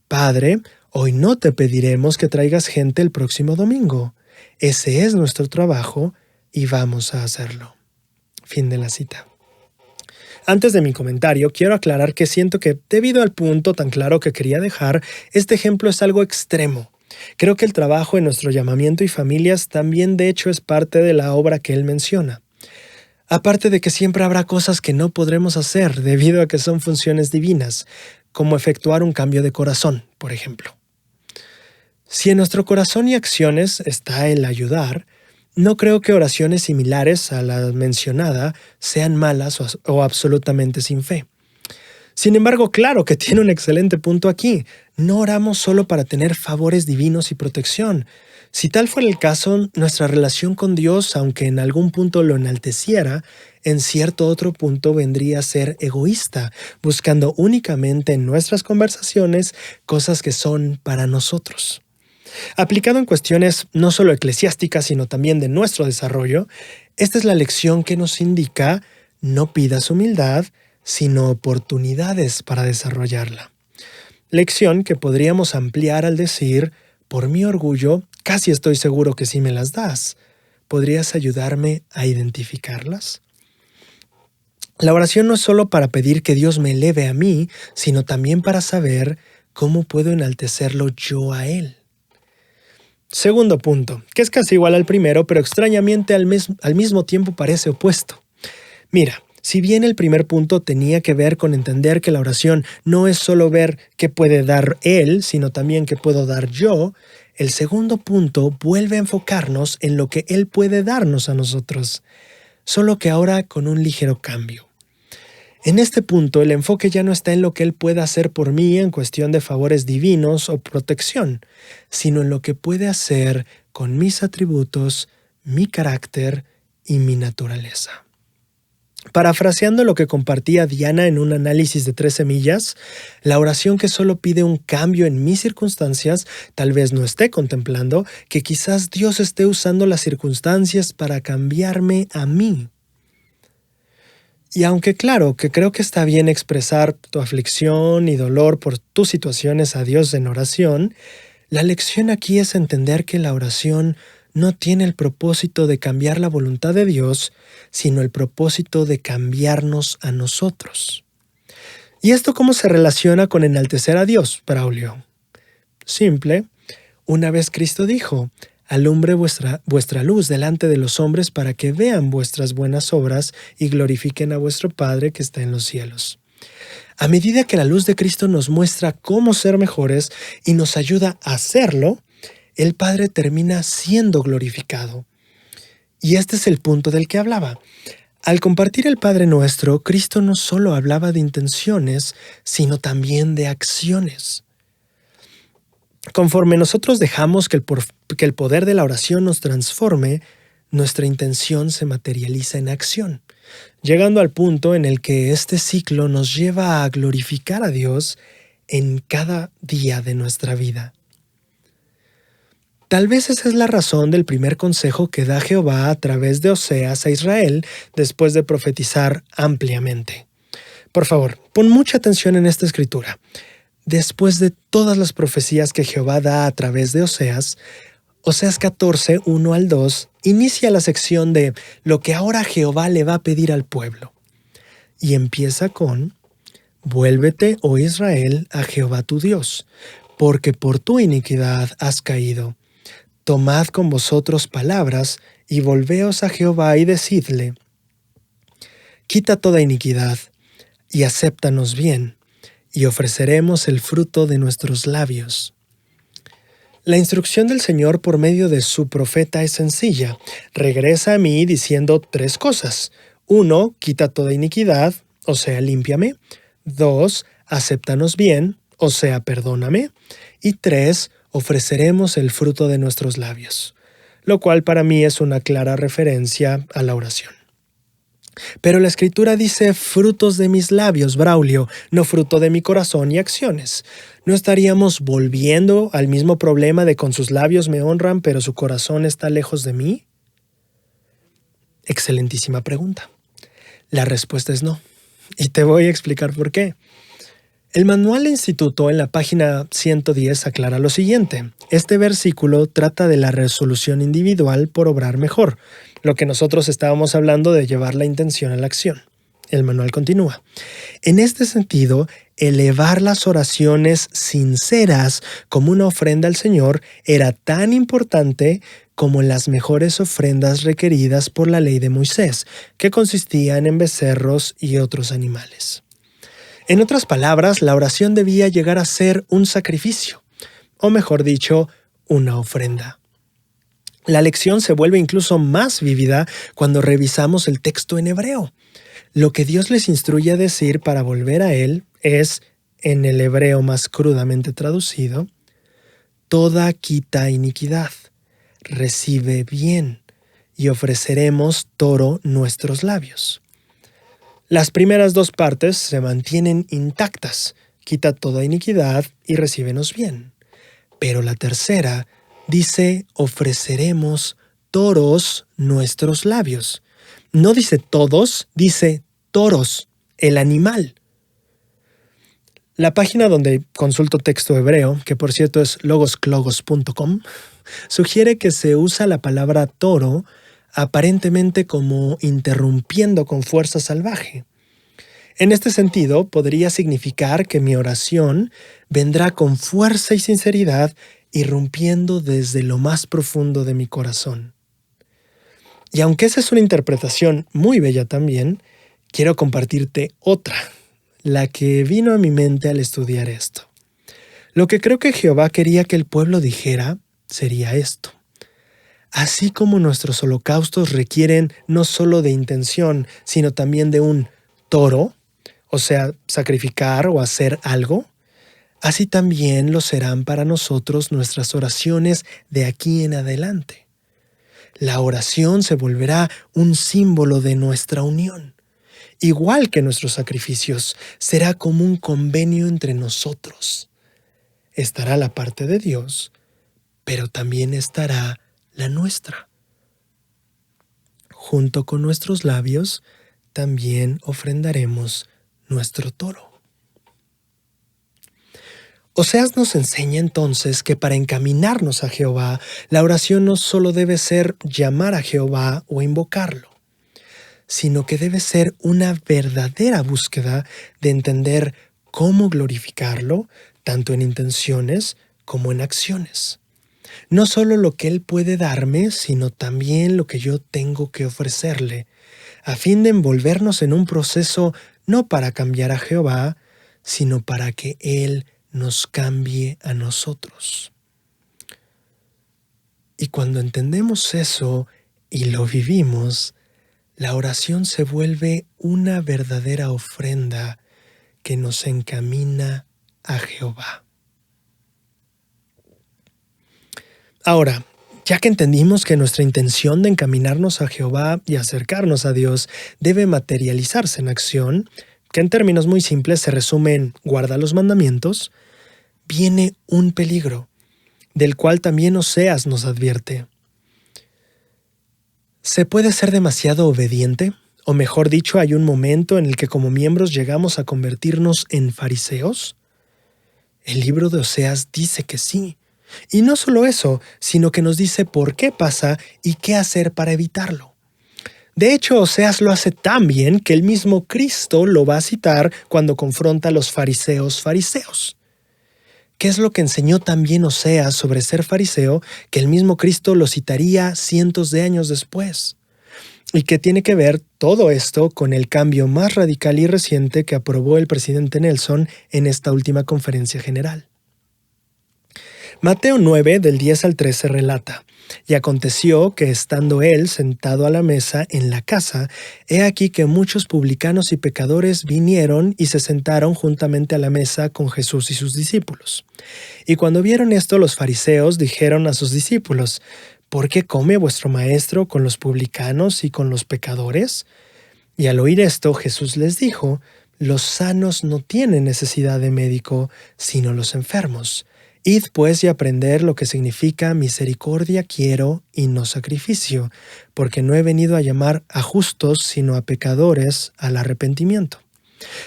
Padre, hoy no te pediremos que traigas gente el próximo domingo. Ese es nuestro trabajo y vamos a hacerlo. Fin de la cita. Antes de mi comentario, quiero aclarar que siento que, debido al punto tan claro que quería dejar, este ejemplo es algo extremo. Creo que el trabajo en nuestro llamamiento y familias también de hecho es parte de la obra que él menciona. Aparte de que siempre habrá cosas que no podremos hacer debido a que son funciones divinas, como efectuar un cambio de corazón, por ejemplo. Si en nuestro corazón y acciones está el ayudar, no creo que oraciones similares a la mencionada sean malas o absolutamente sin fe. Sin embargo, claro que tiene un excelente punto aquí. No oramos solo para tener favores divinos y protección. Si tal fuera el caso, nuestra relación con Dios, aunque en algún punto lo enalteciera, en cierto otro punto vendría a ser egoísta, buscando únicamente en nuestras conversaciones cosas que son para nosotros. Aplicado en cuestiones no solo eclesiásticas, sino también de nuestro desarrollo, esta es la lección que nos indica: no pidas humildad, sino oportunidades para desarrollarla. Lección que podríamos ampliar al decir: por mi orgullo, casi estoy seguro que sí me las das. ¿Podrías ayudarme a identificarlas? La oración no es solo para pedir que Dios me eleve a mí, sino también para saber cómo puedo enaltecerlo yo a Él. Segundo punto, que es casi igual al primero, pero extrañamente al mismo tiempo parece opuesto. Mira, Si bien el primer punto tenía que ver con entender que la oración no es solo ver qué puede dar Él, sino también qué puedo dar yo, el segundo punto vuelve a enfocarnos en lo que Él puede darnos a nosotros, solo que ahora con un ligero cambio. En este punto, el enfoque ya no está en lo que Él pueda hacer por mí en cuestión de favores divinos o protección, sino en lo que puede hacer con mis atributos, mi carácter y mi naturaleza. Parafraseando lo que compartía Diana en un análisis de 3 semillas, la oración que solo pide un cambio en mis circunstancias tal vez no esté contemplando que quizás Dios esté usando las circunstancias para cambiarme a mí. Y aunque claro que creo que está bien expresar tu aflicción y dolor por tus situaciones a Dios en oración, la lección aquí es entender que la oración no tiene el propósito de cambiar la voluntad de Dios, sino el propósito de cambiarnos a nosotros. ¿Y esto cómo se relaciona con enaltecer a Dios, Braulio? Simple. Una vez Cristo dijo: alumbre vuestra luz delante de los hombres para que vean vuestras buenas obras y glorifiquen a vuestro Padre que está en los cielos. A medida que la luz de Cristo nos muestra cómo ser mejores y nos ayuda a hacerlo, el Padre termina siendo glorificado. Y este es el punto del que hablaba. Al compartir el Padre Nuestro, Cristo no solo hablaba de intenciones, sino también de acciones. Conforme nosotros dejamos que el poder de la oración nos transforme, nuestra intención se materializa en acción, llegando al punto en el que este ciclo nos lleva a glorificar a Dios en cada día de nuestra vida. Tal vez esa es la razón del primer consejo que da Jehová a través de Oseas a Israel después de profetizar ampliamente. Por favor, pon mucha atención en esta escritura. Después de todas las profecías que Jehová da a través de Oseas 14, 1 al 2, inicia la sección de lo que ahora Jehová le va a pedir al pueblo. Y empieza con: vuélvete, oh Israel, a Jehová tu Dios, porque por tu iniquidad has caído. Tomad con vosotros palabras y volveos a Jehová y decidle: quita toda iniquidad y acéptanos bien, y ofreceremos el fruto de nuestros labios. La instrucción del Señor por medio de su profeta es sencilla. Regresa a mí diciendo 3 cosas. 1, quita toda iniquidad, o sea, límpiame. 2, acéptanos bien, o sea, perdóname. Y 3, ofreceremos el fruto de nuestros labios, lo cual para mí es una clara referencia a la oración. Pero la Escritura dice frutos de mis labios, Braulio, no fruto de mi corazón y acciones. ¿No estaríamos volviendo al mismo problema de con sus labios me honran, pero su corazón está lejos de mí? Excelentísima pregunta. La respuesta es no. Y te voy a explicar por qué. El manual de instituto en la página 110 aclara lo siguiente. Este versículo trata de la resolución individual por obrar mejor, lo que nosotros estábamos hablando de llevar la intención a la acción. El manual continúa. En este sentido, elevar las oraciones sinceras como una ofrenda al Señor era tan importante como las mejores ofrendas requeridas por la ley de Moisés, que consistían en becerros y otros animales. En otras palabras, la oración debía llegar a ser un sacrificio, o mejor dicho, una ofrenda. La lección se vuelve incluso más vívida cuando revisamos el texto en hebreo. Lo que Dios les instruye a decir para volver a Él es, en el hebreo más crudamente traducido: toda quita iniquidad, recibe bien, y ofreceremos toro nuestros labios. Las primeras 2 partes se mantienen intactas: quita toda iniquidad y recíbenos bien. Pero la tercera dice: ofreceremos toros nuestros labios. No dice todos, dice toros, el animal. La página donde consulto texto hebreo, que por cierto es logosclogos.com, sugiere que se usa la palabra toro aparentemente como interrumpiendo con fuerza salvaje. En este sentido, podría significar que mi oración vendrá con fuerza y sinceridad, irrumpiendo desde lo más profundo de mi corazón. Y aunque esa es una interpretación muy bella también, quiero compartirte otra, la que vino a mi mente al estudiar esto. Lo que creo que Jehová quería que el pueblo dijera sería esto. Así como nuestros holocaustos requieren no solo de intención, sino también de un toro, o sea, sacrificar o hacer algo, así también lo serán para nosotros nuestras oraciones de aquí en adelante. La oración se volverá un símbolo de nuestra unión. Igual que nuestros sacrificios, será como un convenio entre nosotros. Estará la parte de Dios, pero también estará la nuestra. Junto con nuestros labios, también ofrendaremos nuestro toro. Oseas nos enseña entonces que para encaminarnos a Jehová, la oración no solo debe ser llamar a Jehová o invocarlo, sino que debe ser una verdadera búsqueda de entender cómo glorificarlo, tanto en intenciones como en acciones. No solo lo que Él puede darme, sino también lo que yo tengo que ofrecerle, a fin de envolvernos en un proceso no para cambiar a Jehová, sino para que Él nos cambie a nosotros. Y cuando entendemos eso y lo vivimos, la oración se vuelve una verdadera ofrenda que nos encamina a Jehová. Ahora, ya que entendimos que nuestra intención de encaminarnos a Jehová y acercarnos a Dios debe materializarse en acción, que en términos muy simples se resume en guarda los mandamientos, viene un peligro, del cual también Oseas nos advierte. ¿Se puede ser demasiado obediente? O mejor dicho, ¿hay un momento en el que como miembros llegamos a convertirnos en fariseos? El libro de Oseas dice que sí. Y no solo eso, sino que nos dice por qué pasa y qué hacer para evitarlo. De hecho, Oseas lo hace tan bien que el mismo Cristo lo va a citar cuando confronta a los fariseos. ¿Qué es lo que enseñó también Oseas sobre ser fariseo que el mismo Cristo lo citaría cientos de años después? ¿Y qué tiene que ver todo esto con el cambio más radical y reciente que aprobó el presidente Nelson en esta última conferencia general? Mateo 9, del 10 al 13 relata: Y aconteció que estando él sentado a la mesa en la casa, he aquí que muchos publicanos y pecadores vinieron y se sentaron juntamente a la mesa con Jesús y sus discípulos. Y cuando vieron esto, los fariseos dijeron a sus discípulos: ¿Por qué come vuestro maestro con los publicanos y con los pecadores? Y al oír esto, Jesús les dijo: Los sanos no tienen necesidad de médico, sino los enfermos. Id pues y aprender lo que significa misericordia quiero y no sacrificio, porque no he venido a llamar a justos, sino a pecadores al arrepentimiento.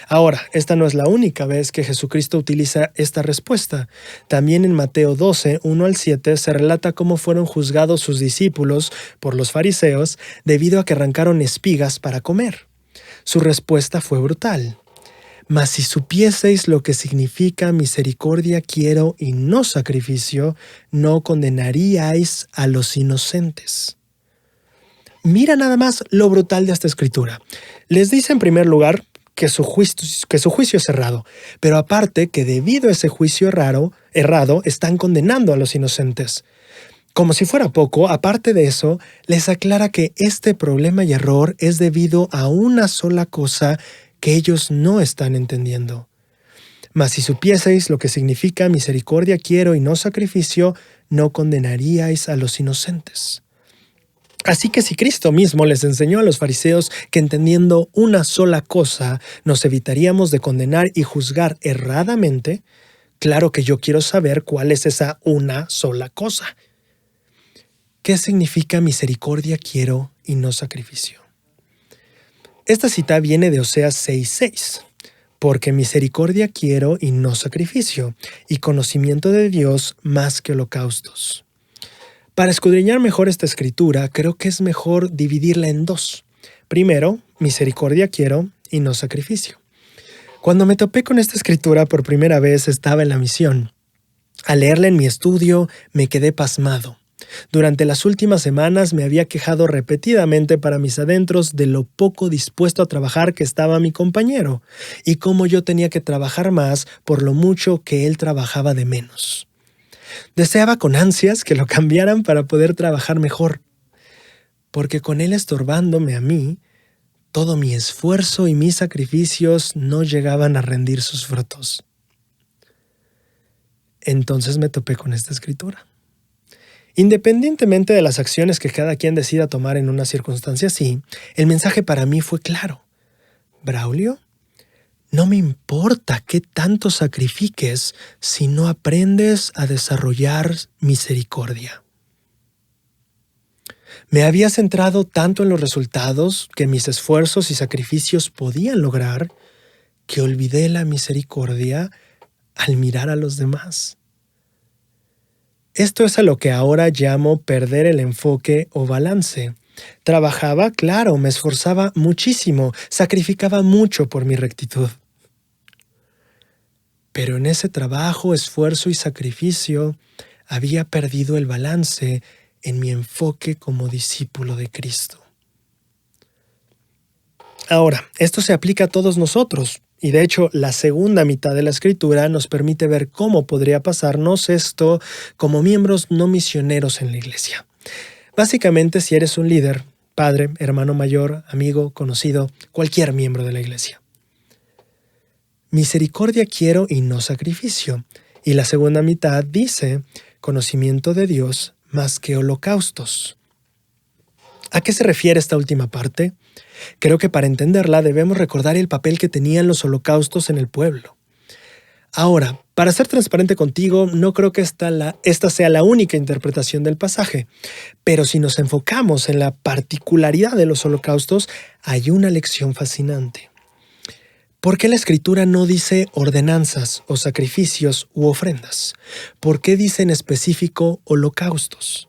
Ahora, esta no es la única vez que Jesucristo utiliza esta respuesta. También en Mateo 12, 1 al 7, se relata cómo fueron juzgados sus discípulos por los fariseos debido a que arrancaron espigas para comer. Su respuesta fue brutal. Mas si supieseis lo que significa misericordia quiero y no sacrificio, no condenaríais a los inocentes. Mira nada más lo brutal de esta escritura. Les dice en primer lugar que su juicio es errado, pero aparte que debido a ese juicio errado están condenando a los inocentes. Como si fuera poco, aparte de eso, les aclara que este problema y error es debido a una sola cosa que ellos no están entendiendo. Mas si supieseis lo que significa misericordia quiero y no sacrificio, no condenaríais a los inocentes. Así que si Cristo mismo les enseñó a los fariseos que entendiendo una sola cosa nos evitaríamos de condenar y juzgar erradamente, claro que yo quiero saber cuál es esa una sola cosa. ¿Qué significa misericordia quiero y no sacrificio? Esta cita viene de Oseas 6:6, porque misericordia quiero y no sacrificio, y conocimiento de Dios más que holocaustos. Para escudriñar mejor esta escritura, creo que es mejor dividirla en dos. Primero, misericordia quiero y no sacrificio. Cuando me topé con esta escritura por primera vez estaba en la misión. Al leerla en mi estudio, me quedé pasmado. Durante las últimas semanas me había quejado repetidamente para mis adentros de lo poco dispuesto a trabajar que estaba mi compañero, y cómo yo tenía que trabajar más por lo mucho que él trabajaba de menos. Deseaba con ansias que lo cambiaran para poder trabajar mejor, porque con él estorbándome a mí, todo mi esfuerzo y mis sacrificios no llegaban a rendir sus frutos. Entonces me topé con esta escritura. Independientemente de las acciones que cada quien decida tomar en una circunstancia así, el mensaje para mí fue claro. Braulio, no me importa qué tanto sacrifiques si no aprendes a desarrollar misericordia. Me había centrado tanto en los resultados que mis esfuerzos y sacrificios podían lograr que olvidé la misericordia al mirar a los demás. Esto es a lo que ahora llamo perder el enfoque o balance. Trabajaba, claro, me esforzaba muchísimo, sacrificaba mucho por mi rectitud. Pero en ese trabajo, esfuerzo y sacrificio había perdido el balance en mi enfoque como discípulo de Cristo. Ahora, esto se aplica a todos nosotros. Y de hecho, la segunda mitad de la escritura nos permite ver cómo podría pasarnos esto como miembros no misioneros en la iglesia. Básicamente, si eres un líder, padre, hermano mayor, amigo, conocido, cualquier miembro de la iglesia. Misericordia quiero y no sacrificio. Y la segunda mitad dice, conocimiento de Dios más que holocaustos. ¿A qué se refiere esta última parte? Creo que para entenderla debemos recordar el papel que tenían los holocaustos en el pueblo. Ahora, para ser transparente contigo, no creo que esta sea la única interpretación del pasaje, pero si nos enfocamos en la particularidad de los holocaustos, hay una lección fascinante. ¿Por qué la Escritura no dice ordenanzas o sacrificios u ofrendas? ¿Por qué dice en específico holocaustos?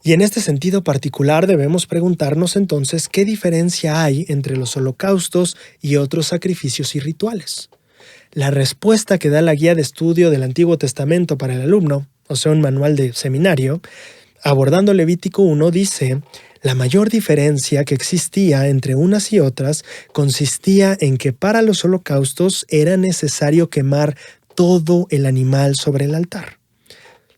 Y en este sentido particular debemos preguntarnos entonces qué diferencia hay entre los holocaustos y otros sacrificios y rituales. La respuesta que da la guía de estudio del Antiguo Testamento para el alumno, o sea, un manual de seminario, abordando Levítico 1, dice: la mayor diferencia que existía entre unas y otras consistía en que para los holocaustos era necesario quemar todo el animal sobre el altar,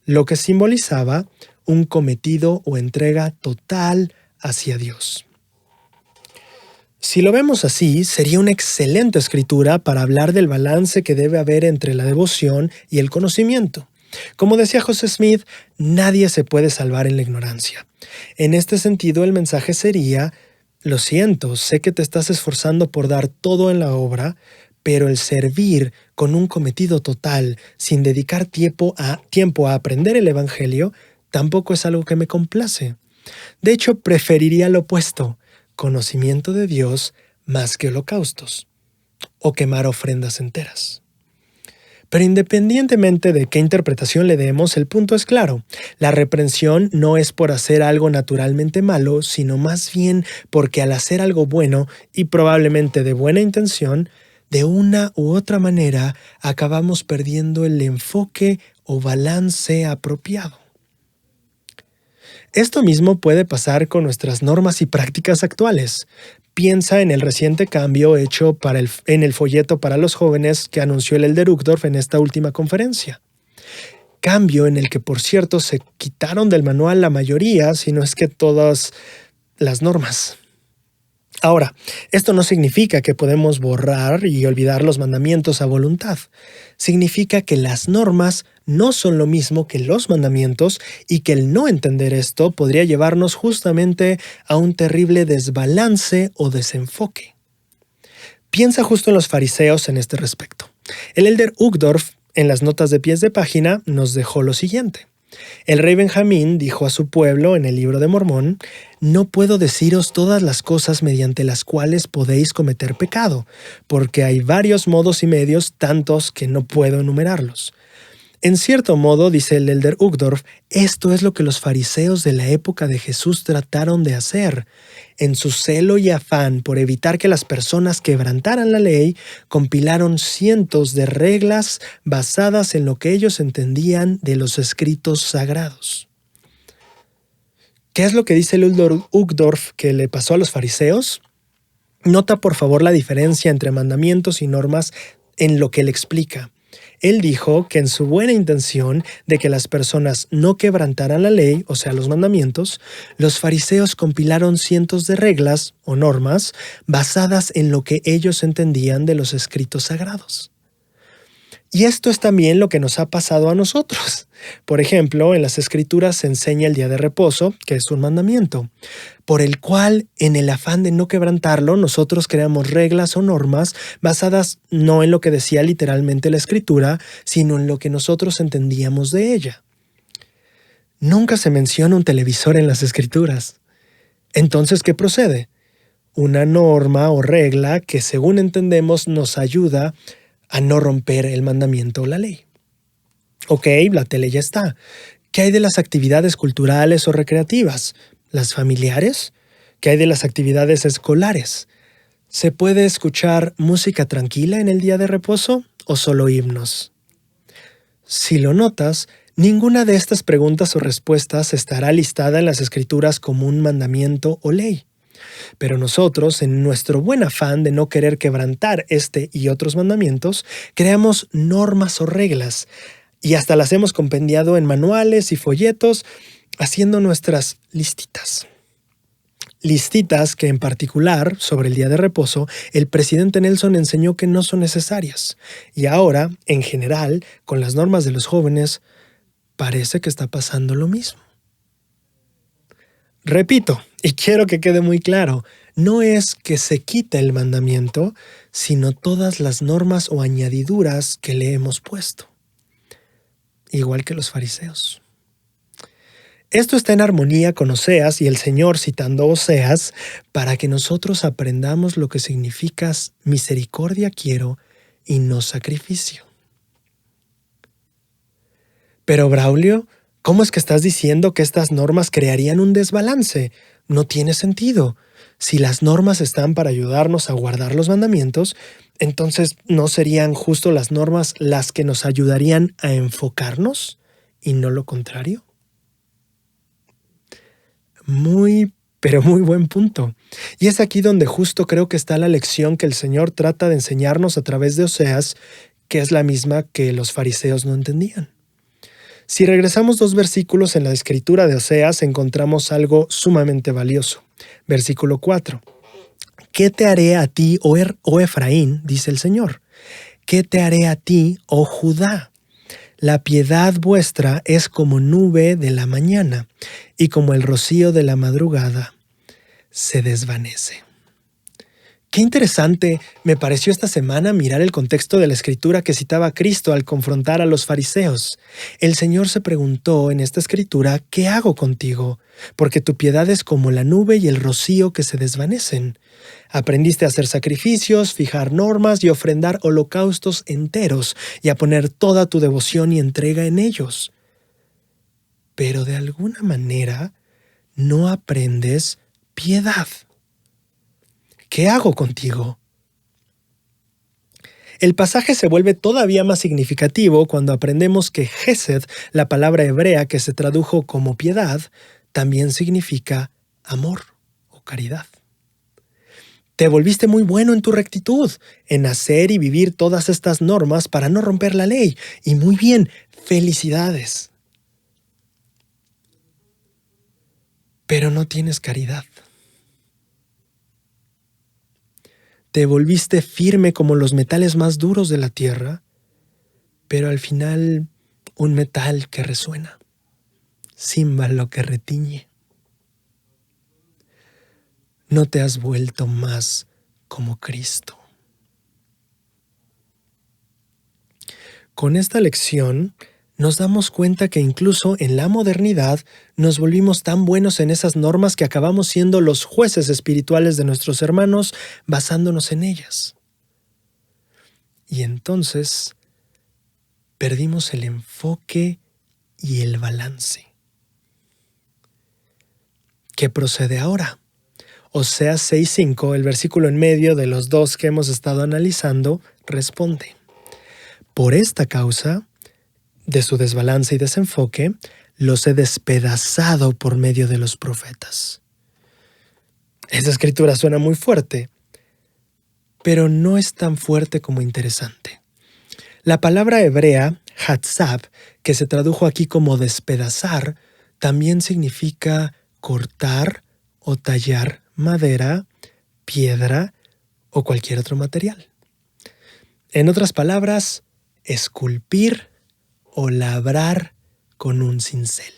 lo que simbolizaba un cometido o entrega total hacia Dios. Si lo vemos así, sería una excelente escritura para hablar del balance que debe haber entre la devoción y el conocimiento. Como decía José Smith, nadie se puede salvar en la ignorancia. En este sentido, el mensaje sería: lo siento, sé que te estás esforzando por dar todo en la obra, pero el servir con un cometido total, sin dedicar tiempo a aprender el Evangelio, tampoco es algo que me complace. De hecho, preferiría lo opuesto: conocimiento de Dios más que holocaustos, o quemar ofrendas enteras. Pero independientemente de qué interpretación le demos, el punto es claro. La reprensión no es por hacer algo naturalmente malo, sino más bien porque al hacer algo bueno, y probablemente de buena intención, de una u otra manera acabamos perdiendo el enfoque o balance apropiado. Esto mismo puede pasar con nuestras normas y prácticas actuales. Piensa en el reciente cambio hecho en el folleto para los jóvenes que anunció el Elder Uchtdorf en esta última conferencia. Cambio en el que, por cierto, se quitaron del manual la mayoría, si no es que todas las normas. Ahora, esto no significa que podemos borrar y olvidar los mandamientos a voluntad. Significa que las normas no son lo mismo que los mandamientos y que el no entender esto podría llevarnos justamente a un terrible desbalance o desenfoque. Piensa justo en los fariseos en este respecto. El Elder Uchtdorf, en las notas de pies de página, nos dejó lo siguiente. El rey Benjamín dijo a su pueblo en el libro de Mormón: no puedo deciros todas las cosas mediante las cuales podéis cometer pecado, porque hay varios modos y medios, tantos que no puedo enumerarlos. En cierto modo, dice el Elder Uchtdorf, esto es lo que los fariseos de la época de Jesús trataron de hacer. En su celo y afán por evitar que las personas quebrantaran la ley, compilaron cientos de reglas basadas en lo que ellos entendían de los escritos sagrados. ¿Qué es lo que dice el Uchtdorf que le pasó a los fariseos? Nota por favor la diferencia entre mandamientos y normas en lo que él explica. Él dijo que en su buena intención de que las personas no quebrantaran la ley, o sea, los mandamientos, los fariseos compilaron cientos de reglas o normas basadas en lo que ellos entendían de los escritos sagrados. Y esto es también lo que nos ha pasado a nosotros. Por ejemplo, en las Escrituras se enseña el día de reposo, que es un mandamiento, por el cual, en el afán de no quebrantarlo, nosotros creamos reglas o normas basadas no en lo que decía literalmente la Escritura, sino en lo que nosotros entendíamos de ella. Nunca se menciona un televisor en las Escrituras. Entonces, ¿qué procede? Una norma o regla que, según entendemos, nos ayuda a no romper el mandamiento o la ley. Ok, la tele ya está. ¿Qué hay de las actividades culturales o recreativas? ¿Las familiares? ¿Qué hay de las actividades escolares? ¿Se puede escuchar música tranquila en el día de reposo o solo himnos? Si lo notas, ninguna de estas preguntas o respuestas estará listada en las Escrituras como un mandamiento o ley. Pero nosotros, en nuestro buen afán de no querer quebrantar este y otros mandamientos, creamos normas o reglas y hasta las hemos compendiado en manuales y folletos, haciendo nuestras listitas. Listitas que en particular, sobre el día de reposo, el presidente Nelson enseñó que no son necesarias. Y ahora, en general, con las normas de los jóvenes, parece que está pasando lo mismo. Repito, y quiero que quede muy claro, no es que se quite el mandamiento, sino todas las normas o añadiduras que le hemos puesto. Igual que los fariseos. Esto está en armonía con Oseas y el Señor citando Oseas para que nosotros aprendamos lo que significa misericordia quiero y no sacrificio. Pero Braulio, ¿cómo es que estás diciendo que estas normas crearían un desbalance? No tiene sentido. Si las normas están para ayudarnos a guardar los mandamientos, entonces ¿no serían justo las normas las que nos ayudarían a enfocarnos y no lo contrario? Pero muy buen punto. Y es aquí donde justo creo que está la lección que el Señor trata de enseñarnos a través de Oseas, que es la misma que los fariseos no entendían. Si regresamos 2 versículos en la escritura de Oseas, encontramos algo sumamente valioso. Versículo 4. ¿Qué te haré a ti, oh Efraín? Dice el Señor. ¿Qué te haré a ti, oh Judá? La piedad vuestra es como nube de la mañana, y como el rocío de la madrugada se desvanece. Qué interesante me pareció esta semana mirar el contexto de la escritura que citaba Cristo al confrontar a los fariseos. El Señor se preguntó en esta escritura, ¿qué hago contigo? Porque tu piedad es como la nube y el rocío que se desvanecen. Aprendiste a hacer sacrificios, fijar normas y ofrendar holocaustos enteros y a poner toda tu devoción y entrega en ellos. Pero de alguna manera no aprendes piedad. ¿Qué hago contigo? El pasaje se vuelve todavía más significativo cuando aprendemos que Gesed, la palabra hebrea que se tradujo como piedad, también significa amor o caridad. Te volviste muy bueno en tu rectitud, en hacer y vivir todas estas normas para no romper la ley. Y muy bien, felicidades. Pero no tienes caridad. Te volviste firme como los metales más duros de la tierra, pero al final un metal que resuena, címbalo que retiñe. No te has vuelto más como Cristo. Con esta lección nos damos cuenta que incluso en la modernidad nos volvimos tan buenos en esas normas que acabamos siendo los jueces espirituales de nuestros hermanos basándonos en ellas. Y entonces perdimos el enfoque y el balance. ¿Qué procede ahora? Oseas 6:5, el versículo en medio de los 2 que hemos estado analizando, responde: Por esta causa de su desbalance y desenfoque, los he despedazado por medio de los profetas. Esta escritura suena muy fuerte, pero no es tan fuerte como interesante. La palabra hebrea, hatzab, que se tradujo aquí como despedazar, también significa cortar o tallar madera, piedra o cualquier otro material. En otras palabras, esculpir o labrar con un cincel.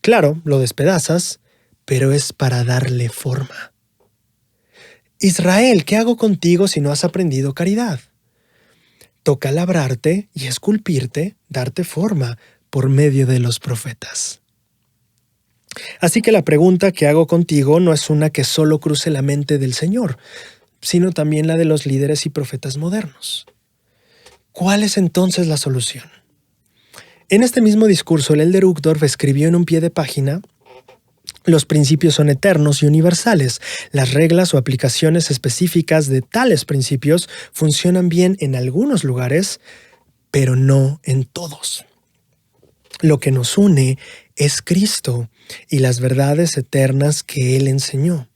Claro, lo despedazas, pero es para darle forma. Israel, ¿qué hago contigo si no has aprendido caridad? Toca labrarte y esculpirte, darte forma por medio de los profetas. Así que la pregunta que hago contigo no es una que solo cruce la mente del Señor, sino también la de los líderes y profetas modernos. ¿Cuál es entonces la solución? En este mismo discurso, el Elder Uchtdorf escribió en un pie de página: los principios son eternos y universales. Las reglas o aplicaciones específicas de tales principios funcionan bien en algunos lugares, pero no en todos. Lo que nos une es Cristo y las verdades eternas que Él enseñó,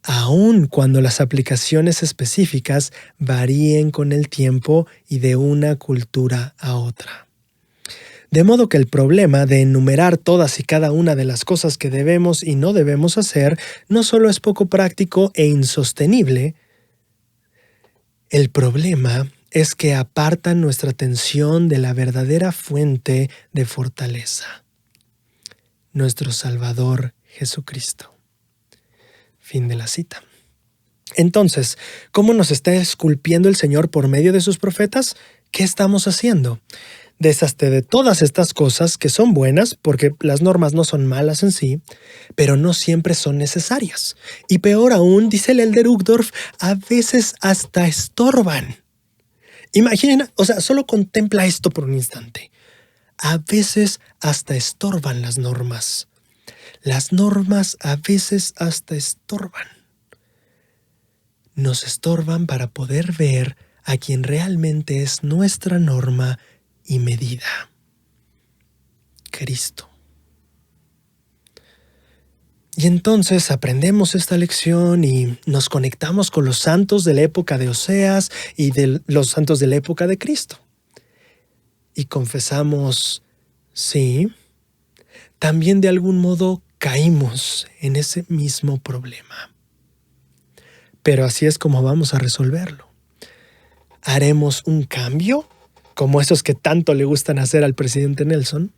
aun cuando las aplicaciones específicas varíen con el tiempo y de una cultura a otra. De modo que el problema de enumerar todas y cada una de las cosas que debemos y no debemos hacer no solo es poco práctico e insostenible, el problema es que apartan nuestra atención de la verdadera fuente de fortaleza, nuestro Salvador Jesucristo. Fin de la cita. Entonces, ¿cómo nos está esculpiendo el Señor por medio de sus profetas? ¿Qué estamos haciendo? Deshazte de todas estas cosas que son buenas, porque las normas no son malas en sí, pero no siempre son necesarias. Y peor aún, dice el Elder Uchtdorf, a veces hasta estorban. Imagina, solo contempla esto por un instante. A veces hasta estorban las normas. Las normas a veces hasta estorban. Nos estorban para poder ver a quien realmente es nuestra norma y medida: Cristo. Y entonces aprendemos esta lección y nos conectamos con los santos de la época de Oseas y de los santos de la época de Cristo. Y confesamos, sí, también de algún modo caímos en ese mismo problema. Pero así es como vamos a resolverlo. ¿Haremos un cambio, como esos que tanto le gustan hacer al presidente Nelson?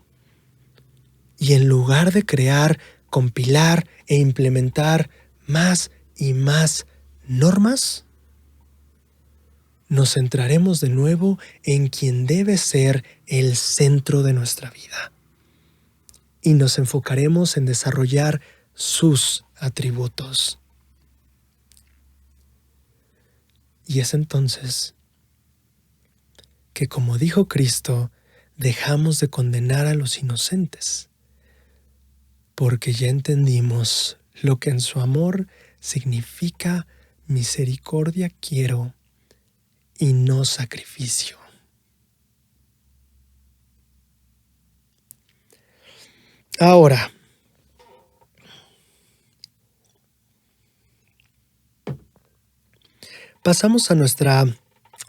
Y en lugar de crear, compilar e implementar más y más normas, nos centraremos de nuevo en quien debe ser el centro de nuestra vida. Y nos enfocaremos en desarrollar sus atributos. Y es entonces que, como dijo Cristo, dejamos de condenar a los inocentes, porque ya entendimos lo que en su amor significa misericordia quiero y no sacrificio. Ahora, pasamos a nuestra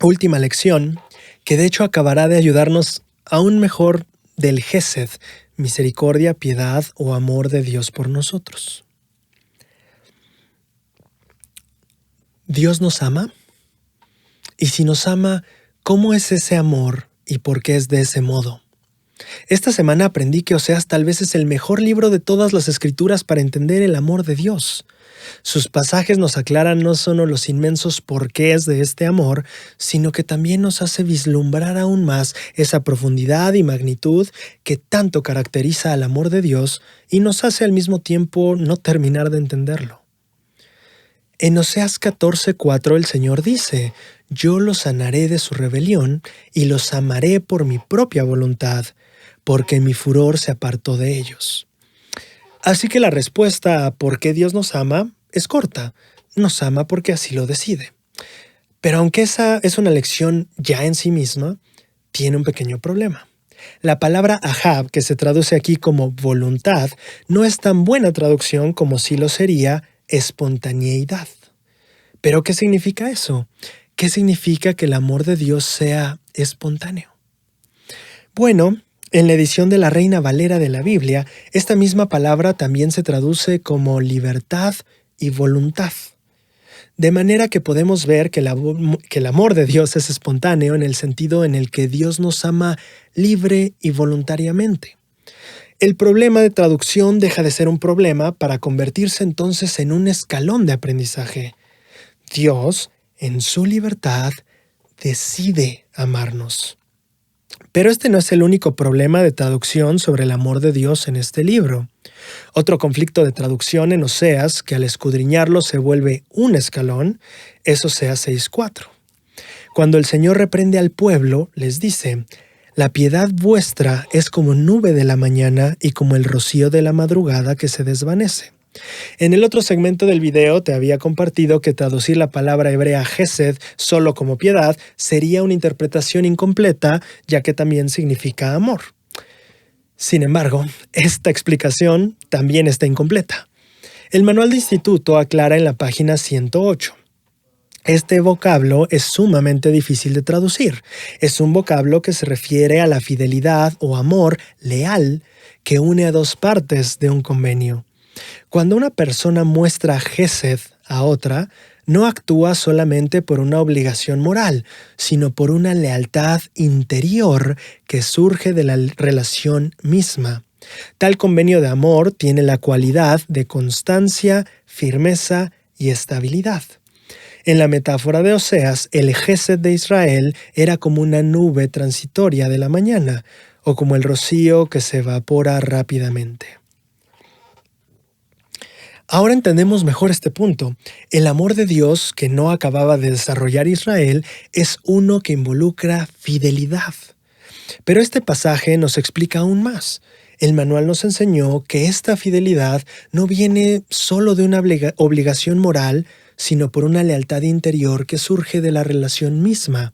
última lección, que de hecho acabará de ayudarnos aún mejor del Gesed, misericordia, piedad o amor de Dios por nosotros. ¿Dios nos ama? Y si nos ama, ¿cómo es ese amor y por qué es de ese modo? Esta semana aprendí que Oseas tal vez es el mejor libro de todas las escrituras para entender el amor de Dios. Sus pasajes nos aclaran no solo los inmensos porqués de este amor, sino que también nos hace vislumbrar aún más esa profundidad y magnitud que tanto caracteriza al amor de Dios y nos hace al mismo tiempo no terminar de entenderlo. En Oseas 14:4 el Señor dice: «Yo los sanaré de su rebelión y los amaré por mi propia voluntad, porque mi furor se apartó de ellos». Así que la respuesta a por qué Dios nos ama es corta: nos ama porque así lo decide. Pero aunque esa es una lección ya en sí misma, tiene un pequeño problema. La palabra ahab, que se traduce aquí como voluntad, no es tan buena traducción como sí lo sería espontaneidad. ¿Pero qué significa eso? ¿Qué significa que el amor de Dios sea espontáneo? Bueno, en la edición de la Reina Valera de la Biblia, esta misma palabra también se traduce como libertad y voluntad. De manera que podemos ver que el amor de Dios es espontáneo en el sentido en el que Dios nos ama libre y voluntariamente. El problema de traducción deja de ser un problema para convertirse entonces en un escalón de aprendizaje. Dios, en su libertad, decide amarnos. Pero este no es el único problema de traducción sobre el amor de Dios en este libro. Otro conflicto de traducción en Oseas, que al escudriñarlo se vuelve un escalón, es Oseas 6:4. Cuando el Señor reprende al pueblo, les dice: «La piedad vuestra es como nube de la mañana y como el rocío de la madrugada que se desvanece». En el otro segmento del video te había compartido que traducir la palabra hebrea Gesed solo como piedad sería una interpretación incompleta, ya que también significa amor. Sin embargo, esta explicación también está incompleta. El manual de instituto aclara en la página 108. Este vocablo es sumamente difícil de traducir. Es un vocablo que se refiere a la fidelidad o amor leal que une a dos partes de un convenio. Cuando una persona muestra gesed a otra, no actúa solamente por una obligación moral, sino por una lealtad interior que surge de la relación misma. Tal convenio de amor tiene la cualidad de constancia, firmeza y estabilidad. En la metáfora de Oseas, el gesed de Israel era como una nube transitoria de la mañana, o como el rocío que se evapora rápidamente. Ahora entendemos mejor este punto. El amor de Dios que no acababa de desarrollar Israel es uno que involucra fidelidad. Pero este pasaje nos explica aún más. El manual nos enseñó que esta fidelidad no viene solo de una obligación moral, sino por una lealtad interior que surge de la relación misma.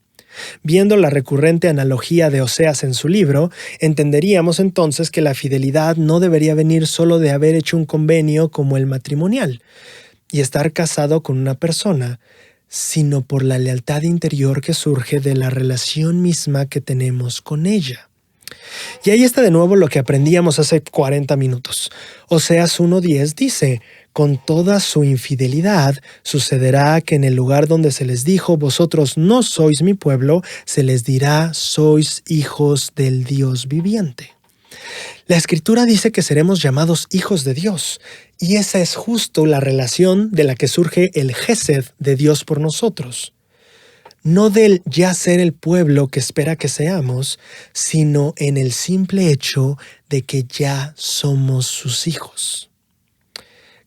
Viendo la recurrente analogía de Oseas en su libro, entenderíamos entonces que la fidelidad no debería venir solo de haber hecho un convenio como el matrimonial y estar casado con una persona, sino por la lealtad interior que surge de la relación misma que tenemos con ella. Y ahí está de nuevo lo que aprendíamos hace 40 minutos. Oseas 1:10 dice: «Con toda su infidelidad sucederá que en el lugar donde se les dijo, vosotros no sois mi pueblo, se les dirá, sois hijos del Dios viviente». La Escritura dice que seremos llamados hijos de Dios, y esa es justo la relación de la que surge el gesed de Dios por nosotros. No del ya ser el pueblo que espera que seamos, sino en el simple hecho de que ya somos sus hijos.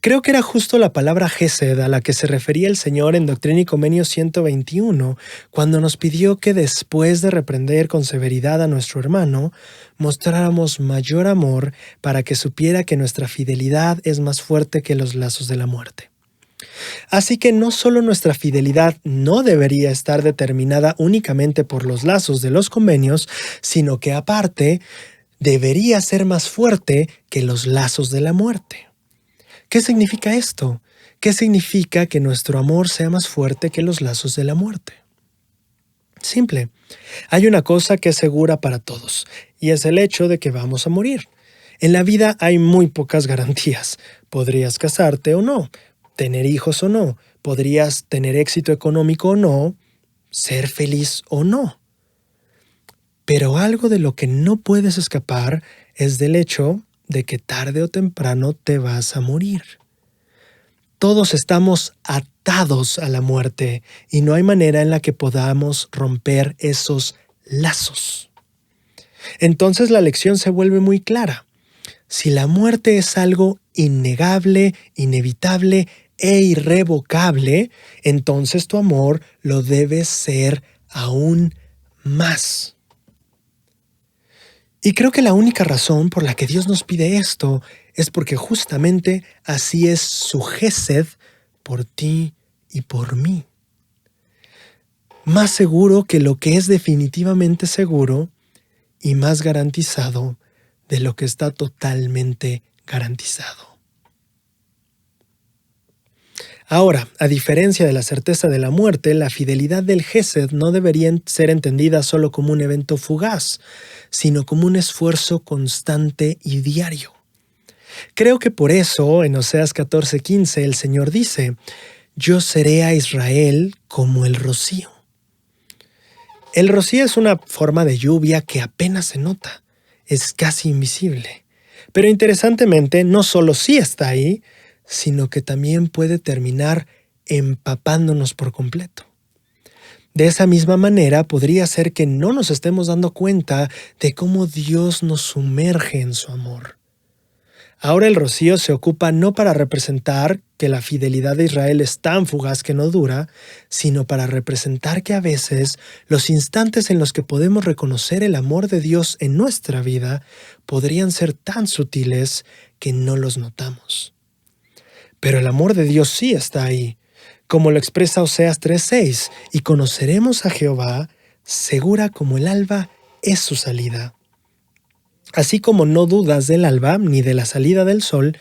Creo que era justo la palabra gesed a la que se refería el Señor en Doctrina y Convenios 121, cuando nos pidió que después de reprender con severidad a nuestro hermano, mostráramos mayor amor para que supiera que nuestra fidelidad es más fuerte que los lazos de la muerte. Así que no solo nuestra fidelidad no debería estar determinada únicamente por los lazos de los convenios, sino que aparte debería ser más fuerte que los lazos de la muerte. ¿Qué significa esto? ¿Qué significa que nuestro amor sea más fuerte que los lazos de la muerte? Simple. Hay una cosa que es segura para todos, y es el hecho de que vamos a morir. En la vida hay muy pocas garantías. Podrías casarte o no, tener hijos o no, podrías tener éxito económico o no, ser feliz o no. Pero algo de lo que no puedes escapar es del hecho de que tarde o temprano te vas a morir. Todos estamos atados a la muerte y no hay manera en la que podamos romper esos lazos. Entonces la lección se vuelve muy clara. Si la muerte es algo innegable, inevitable e irrevocable, entonces tu amor lo debe ser aún más. Y creo que la única razón por la que Dios nos pide esto es porque justamente así es su gesed por ti y por mí. Más seguro que lo que es definitivamente seguro y más garantizado de lo que está totalmente garantizado. Ahora, a diferencia de la certeza de la muerte, la fidelidad del Gesed no debería ser entendida solo como un evento fugaz, sino como un esfuerzo constante y diario. Creo que por eso, en Oseas 14:15, el Señor dice: «Yo seré a Israel como el rocío». El rocío es una forma de lluvia que apenas se nota, es casi invisible. Pero interesantemente, no solo sí está ahí, sino que también puede terminar empapándonos por completo. De esa misma manera, podría ser que no nos estemos dando cuenta de cómo Dios nos sumerge en su amor. Ahora el rocío se ocupa no para representar que la fidelidad de Israel es tan fugaz que no dura, sino para representar que a veces los instantes en los que podemos reconocer el amor de Dios en nuestra vida podrían ser tan sutiles que no los notamos. Pero el amor de Dios sí está ahí, como lo expresa Oseas 3:6, y conoceremos a Jehová, segura como el alba es su salida. Así como no dudas del alba ni de la salida del sol,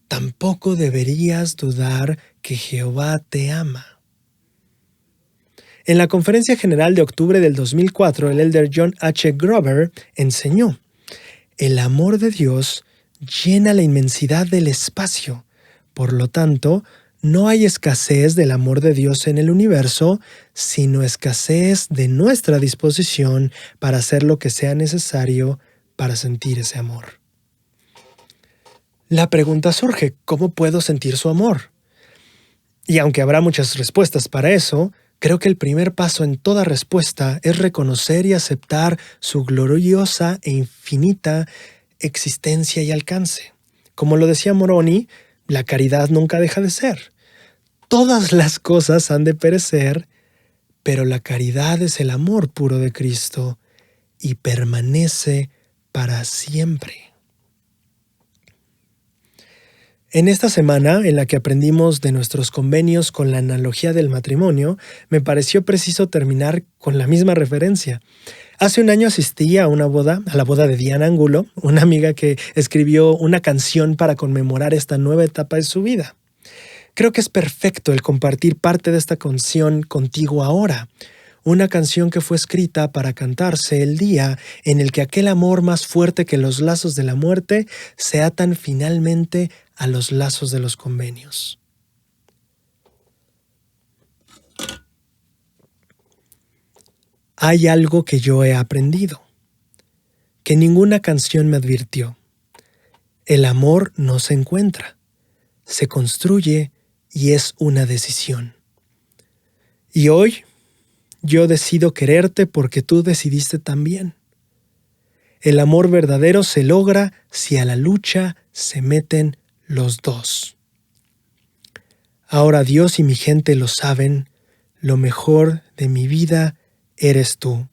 tampoco deberías dudar que Jehová te ama. En la Conferencia General de octubre del 2004, el elder John H. Grover enseñó: el amor de Dios llena la inmensidad del espacio. Por lo tanto, no hay escasez del amor de Dios en el universo, sino escasez de nuestra disposición para hacer lo que sea necesario para sentir ese amor. La pregunta surge: ¿cómo puedo sentir su amor? Y aunque habrá muchas respuestas para eso, creo que el primer paso en toda respuesta es reconocer y aceptar su gloriosa e infinita existencia y alcance. Como lo decía Moroni, la caridad nunca deja de ser. Todas las cosas han de perecer, pero la caridad es el amor puro de Cristo y permanece para siempre. En esta semana, en la que aprendimos de nuestros convenios con la analogía del matrimonio, me pareció preciso terminar con la misma referencia. Hace un año asistí a la boda de Diana Angulo, una amiga que escribió una canción para conmemorar esta nueva etapa de su vida. Creo que es perfecto el compartir parte de esta canción contigo ahora. Una canción que fue escrita para cantarse el día en el que aquel amor más fuerte que los lazos de la muerte se atan finalmente a los lazos de los convenios. Hay algo que yo he aprendido, que ninguna canción me advirtió. El amor no se encuentra, se construye y es una decisión. Y hoy yo decido quererte porque tú decidiste también. El amor verdadero se logra si a la lucha se meten los dos. Ahora Dios y mi gente lo saben, lo mejor de mi vida eres tú.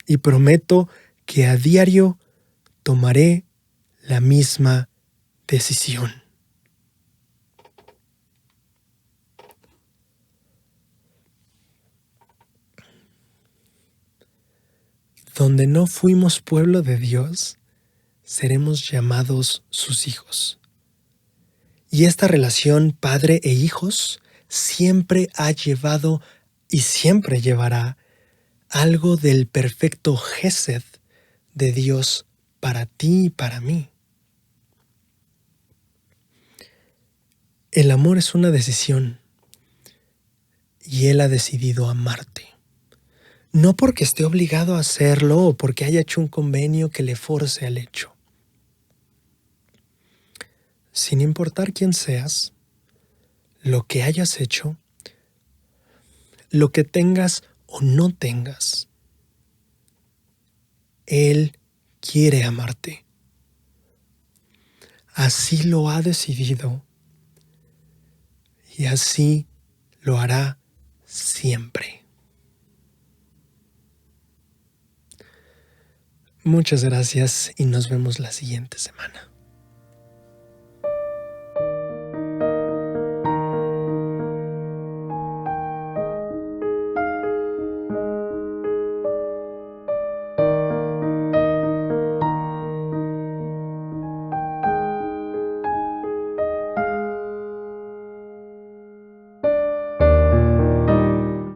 Y prometo que a diario tomaré la misma decisión. Donde no fuimos pueblo de Dios, seremos llamados sus hijos. Y esta relación padre e hijos siempre ha llevado y siempre llevará algo del perfecto Gesed de Dios para ti y para mí. El amor es una decisión y Él ha decidido amarte. No porque esté obligado a hacerlo o porque haya hecho un convenio que le force al hecho. Sin importar quién seas, lo que hayas hecho, lo que tengas o no tengas, Él quiere amarte. Así lo ha decidido y así lo hará siempre. Muchas gracias y nos vemos la siguiente semana.